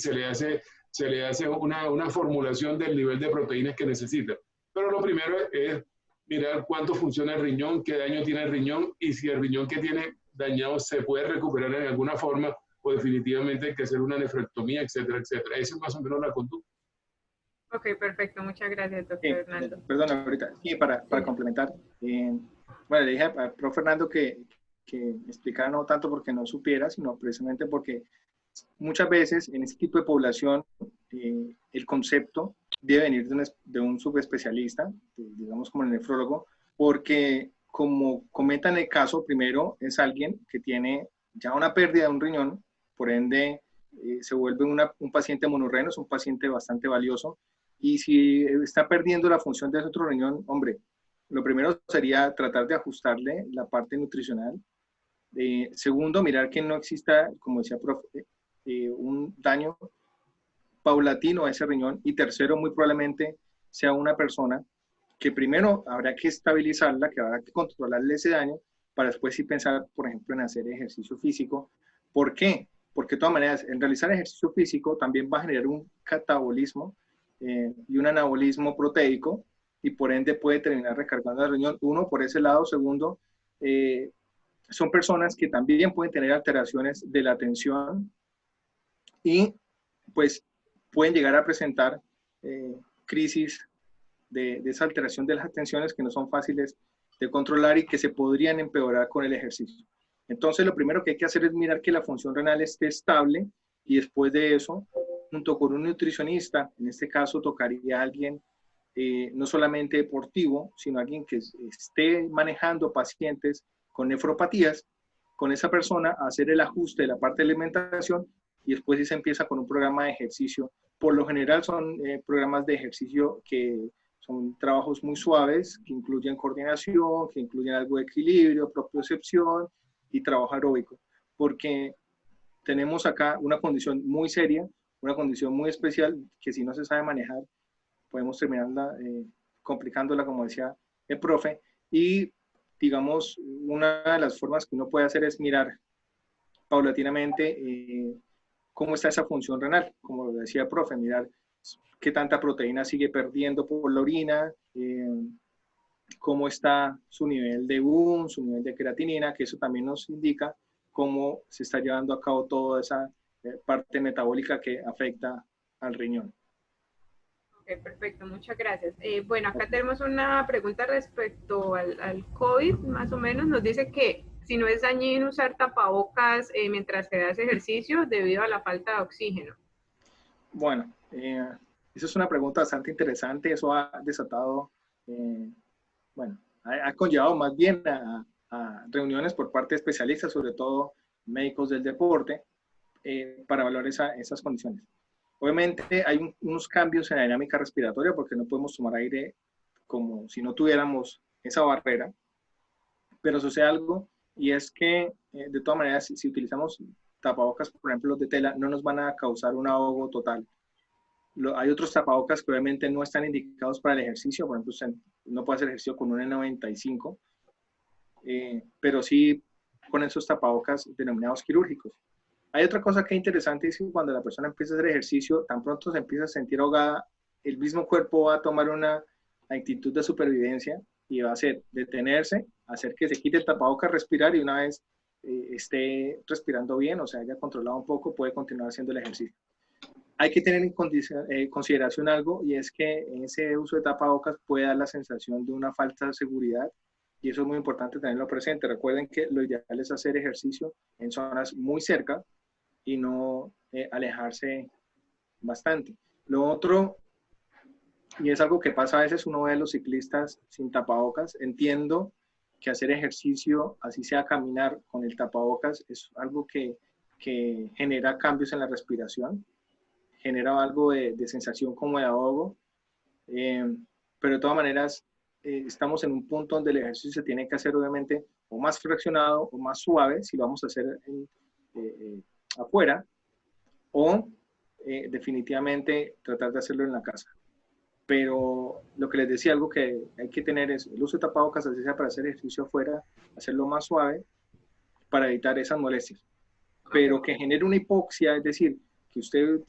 se le hace una formulación del nivel de proteínas que necesita. Pero lo primero es mirar cuánto funciona el riñón, qué daño tiene el riñón, y si el riñón que tiene dañado se puede recuperar en alguna forma, o definitivamente hay que hacer una nefrectomía, etcétera, etcétera. Esa es más o menos la conducta. Ok, perfecto. Muchas gracias, doctor Hernando. Perdón, ahorita. Sí, para complementar. Bueno, le dije al profe Fernando que explicara no tanto porque no supiera, sino precisamente porque muchas veces en este tipo de población el concepto debe venir de un subespecialista, digamos como el nefrólogo, porque como comentan el caso, primero es alguien que tiene ya una pérdida de un riñón, por ende se vuelve un paciente monorreno, es un paciente bastante valioso, y si está perdiendo la función de ese otro riñón, hombre, lo primero sería tratar de ajustarle la parte nutricional. Segundo, mirar que no exista, como decía profe, un daño paulatino a ese riñón. Y tercero, muy probablemente sea una persona que primero habrá que estabilizarla, que habrá que controlarle ese daño, para después sí pensar, por ejemplo, en hacer ejercicio físico. ¿Por qué? Porque de todas maneras, en realizar ejercicio físico también va a generar un catabolismo y un anabolismo proteico, y por ende puede terminar recargando el riñón. Uno, por ese lado. Segundo, son personas que también pueden tener alteraciones de la atención y pues pueden llegar a presentar crisis de esa alteración de las atenciones que no son fáciles de controlar y que se podrían empeorar con el ejercicio. Entonces, lo primero que hay que hacer es mirar que la función renal esté estable, y después de eso, junto con un nutricionista, en este caso tocaría a alguien no solamente deportivo, sino alguien que esté manejando pacientes con nefropatías, con esa persona a hacer el ajuste de la parte de alimentación y después sí se empieza con un programa de ejercicio. Por lo general son programas de ejercicio que son trabajos muy suaves, que incluyen coordinación, que incluyen algo de equilibrio, propiocepción y trabajo aeróbico, porque tenemos acá una condición muy seria, una condición muy especial, que si no se sabe manejar, podemos terminarla complicándola, como decía el profe, y digamos, una de las formas que uno puede hacer es mirar paulatinamente cómo está esa función renal, como decía el profe, mirar qué tanta proteína sigue perdiendo por la orina, cómo está su nivel de UN, su nivel de creatinina, que eso también nos indica cómo se está llevando a cabo toda esa parte metabólica que afecta al riñón. Ok, perfecto, muchas gracias. Bueno, acá tenemos una pregunta respecto al COVID, más o menos. Nos dice que si no es dañino usar tapabocas mientras se hace ejercicio debido a la falta de oxígeno. Bueno, esa es una pregunta bastante interesante. Eso ha desatado, bueno, ha conllevado más bien a reuniones por parte de especialistas, sobre todo médicos del deporte, para evaluar esas condiciones. Obviamente hay unos cambios en la dinámica respiratoria porque no podemos tomar aire como si no tuviéramos esa barrera, pero sucede algo y es que de todas maneras si utilizamos tapabocas, por ejemplo los de tela, no nos van a causar un ahogo total. Hay otros tapabocas que obviamente no están indicados para el ejercicio, por ejemplo usted no puede hacer ejercicio con un N95, pero sí con esos tapabocas denominados quirúrgicos. Hay otra cosa que es interesante, es que cuando la persona empieza a hacer ejercicio, tan pronto se empieza a sentir ahogada, el mismo cuerpo va a tomar una actitud de supervivencia y va a hacer detenerse, hacer que se quite el tapabocas, respirar y una vez esté respirando bien, o sea, haya controlado un poco, puede continuar haciendo el ejercicio. Hay que tener en consideración algo y es que ese uso de tapabocas puede dar la sensación de una falta de seguridad y eso es muy importante tenerlo presente. Recuerden que lo ideal es hacer ejercicio en zonas muy cerca y no alejarse bastante. Lo otro, y es algo que pasa a veces, uno ve a los ciclistas sin tapabocas. Entiendo que hacer ejercicio, así sea caminar con el tapabocas, es algo que genera cambios en la respiración, genera algo de sensación como de ahogo, pero de todas maneras estamos en un punto donde el ejercicio se tiene que hacer obviamente o más fraccionado o más suave si lo vamos a hacer afuera, o definitivamente tratar de hacerlo en la casa. Pero lo que les decía, algo que hay que tener es el uso de tapabocas, así sea para hacer ejercicio afuera, hacerlo más suave para evitar esas molestias. Pero que genere una hipoxia, es decir, que usted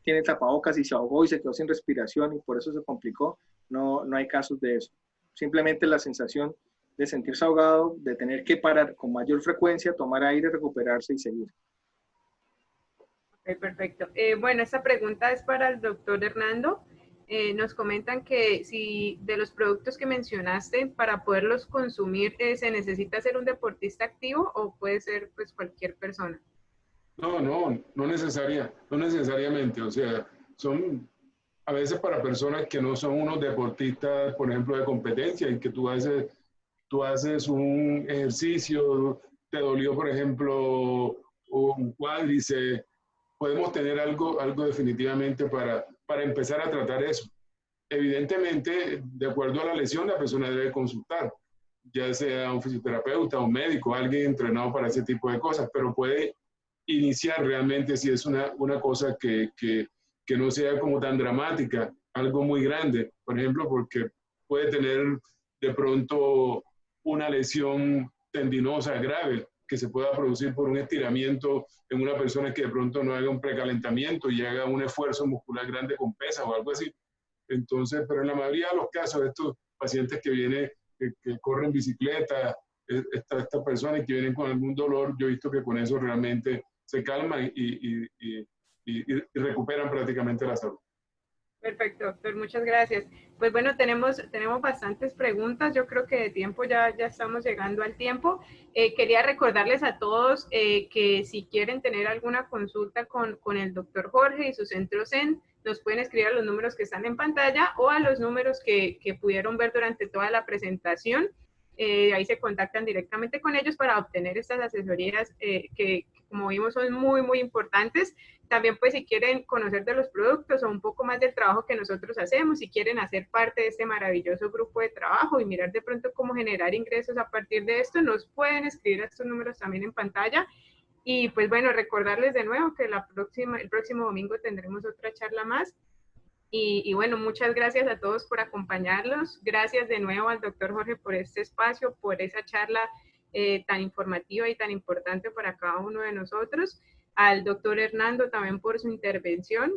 tiene tapabocas y se ahogó y se quedó sin respiración y por eso se complicó, no hay casos de eso. Simplemente la sensación de sentirse ahogado, de tener que parar con mayor frecuencia, tomar aire, recuperarse y seguir. Ok, perfecto. Bueno, esta pregunta es para el doctor Hernando. Nos comentan que si de los productos que mencionaste, para poderlos consumir, ¿se necesita ser un deportista activo o puede ser pues cualquier persona? No necesariamente. O sea, son a veces para personas que no son unos deportistas, por ejemplo, de competencia, y que tú haces un ejercicio, te dolió, por ejemplo, un cuádriceps, podemos tener algo definitivamente para empezar a tratar eso. Evidentemente, de acuerdo a la lesión, la persona debe consultar, ya sea un fisioterapeuta, un médico, alguien entrenado para ese tipo de cosas, pero puede iniciar realmente si es una cosa que no sea como tan dramática, algo muy grande, por ejemplo, porque puede tener de pronto una lesión tendinosa grave que se pueda producir por un estiramiento en una persona que de pronto no haga un precalentamiento y haga un esfuerzo muscular grande con pesas o algo así. Entonces, pero en la mayoría de los casos, estos pacientes que vienen, que corren bicicleta, estas personas que vienen con algún dolor, yo he visto que con eso realmente se calman y recuperan prácticamente la salud. Perfecto, doctor, muchas gracias. Pues bueno, tenemos bastantes preguntas. Yo creo que de tiempo ya estamos llegando al tiempo. Quería recordarles a todos que si quieren tener alguna consulta con el doctor Jorge y su centro Zen, nos pueden escribir a los números que están en pantalla o a los números que pudieron ver durante toda la presentación. ahí se contactan directamente con ellos para obtener estas asesorías que, como vimos, son muy, muy importantes. También, pues, si quieren conocer de los productos o un poco más del trabajo que nosotros hacemos, si quieren hacer parte de este maravilloso grupo de trabajo y mirar de pronto cómo generar ingresos a partir de esto, nos pueden escribir a estos números también en pantalla. Y pues bueno, recordarles de nuevo que el próximo domingo tendremos otra charla más. Y bueno, muchas gracias a todos por acompañarnos. Gracias de nuevo al doctor Jorge por este espacio, por esa charla tan informativa y tan importante para cada uno de nosotros. Al doctor Hernando también por su intervención.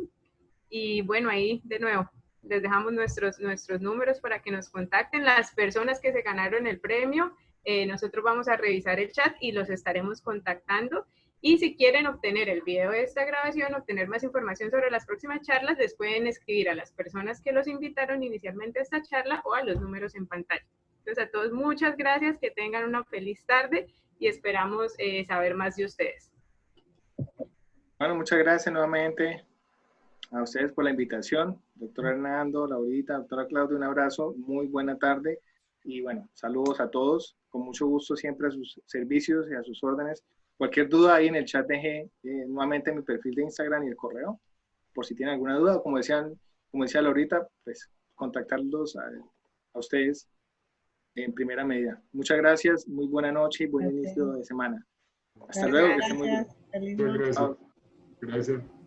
Y bueno, ahí de nuevo les dejamos nuestros números para que nos contacten. Las personas que se ganaron el premio, nosotros vamos a revisar el chat y los estaremos contactando. Y si quieren obtener el video de esta grabación, obtener más información sobre las próximas charlas, les pueden escribir a las personas que los invitaron inicialmente a esta charla o a los números en pantalla. Entonces, a todos muchas gracias, que tengan una feliz tarde y esperamos saber más de ustedes. Bueno, muchas gracias nuevamente a ustedes por la invitación. Doctor Hernando, Laurita, doctora Claudia, un abrazo, muy buena tarde y bueno, saludos a todos. Con mucho gusto siempre a sus servicios y a sus órdenes. Cualquier duda ahí en el chat dejé nuevamente mi perfil de Instagram y el correo, por si tienen alguna duda. Como decía Laurita, pues contactarlos a ustedes en primera medida. Muchas gracias, muy buena noche y buen inicio de semana. Hasta luego, que estén muy bien. Feliz Muchas noche. gracias. Gracias.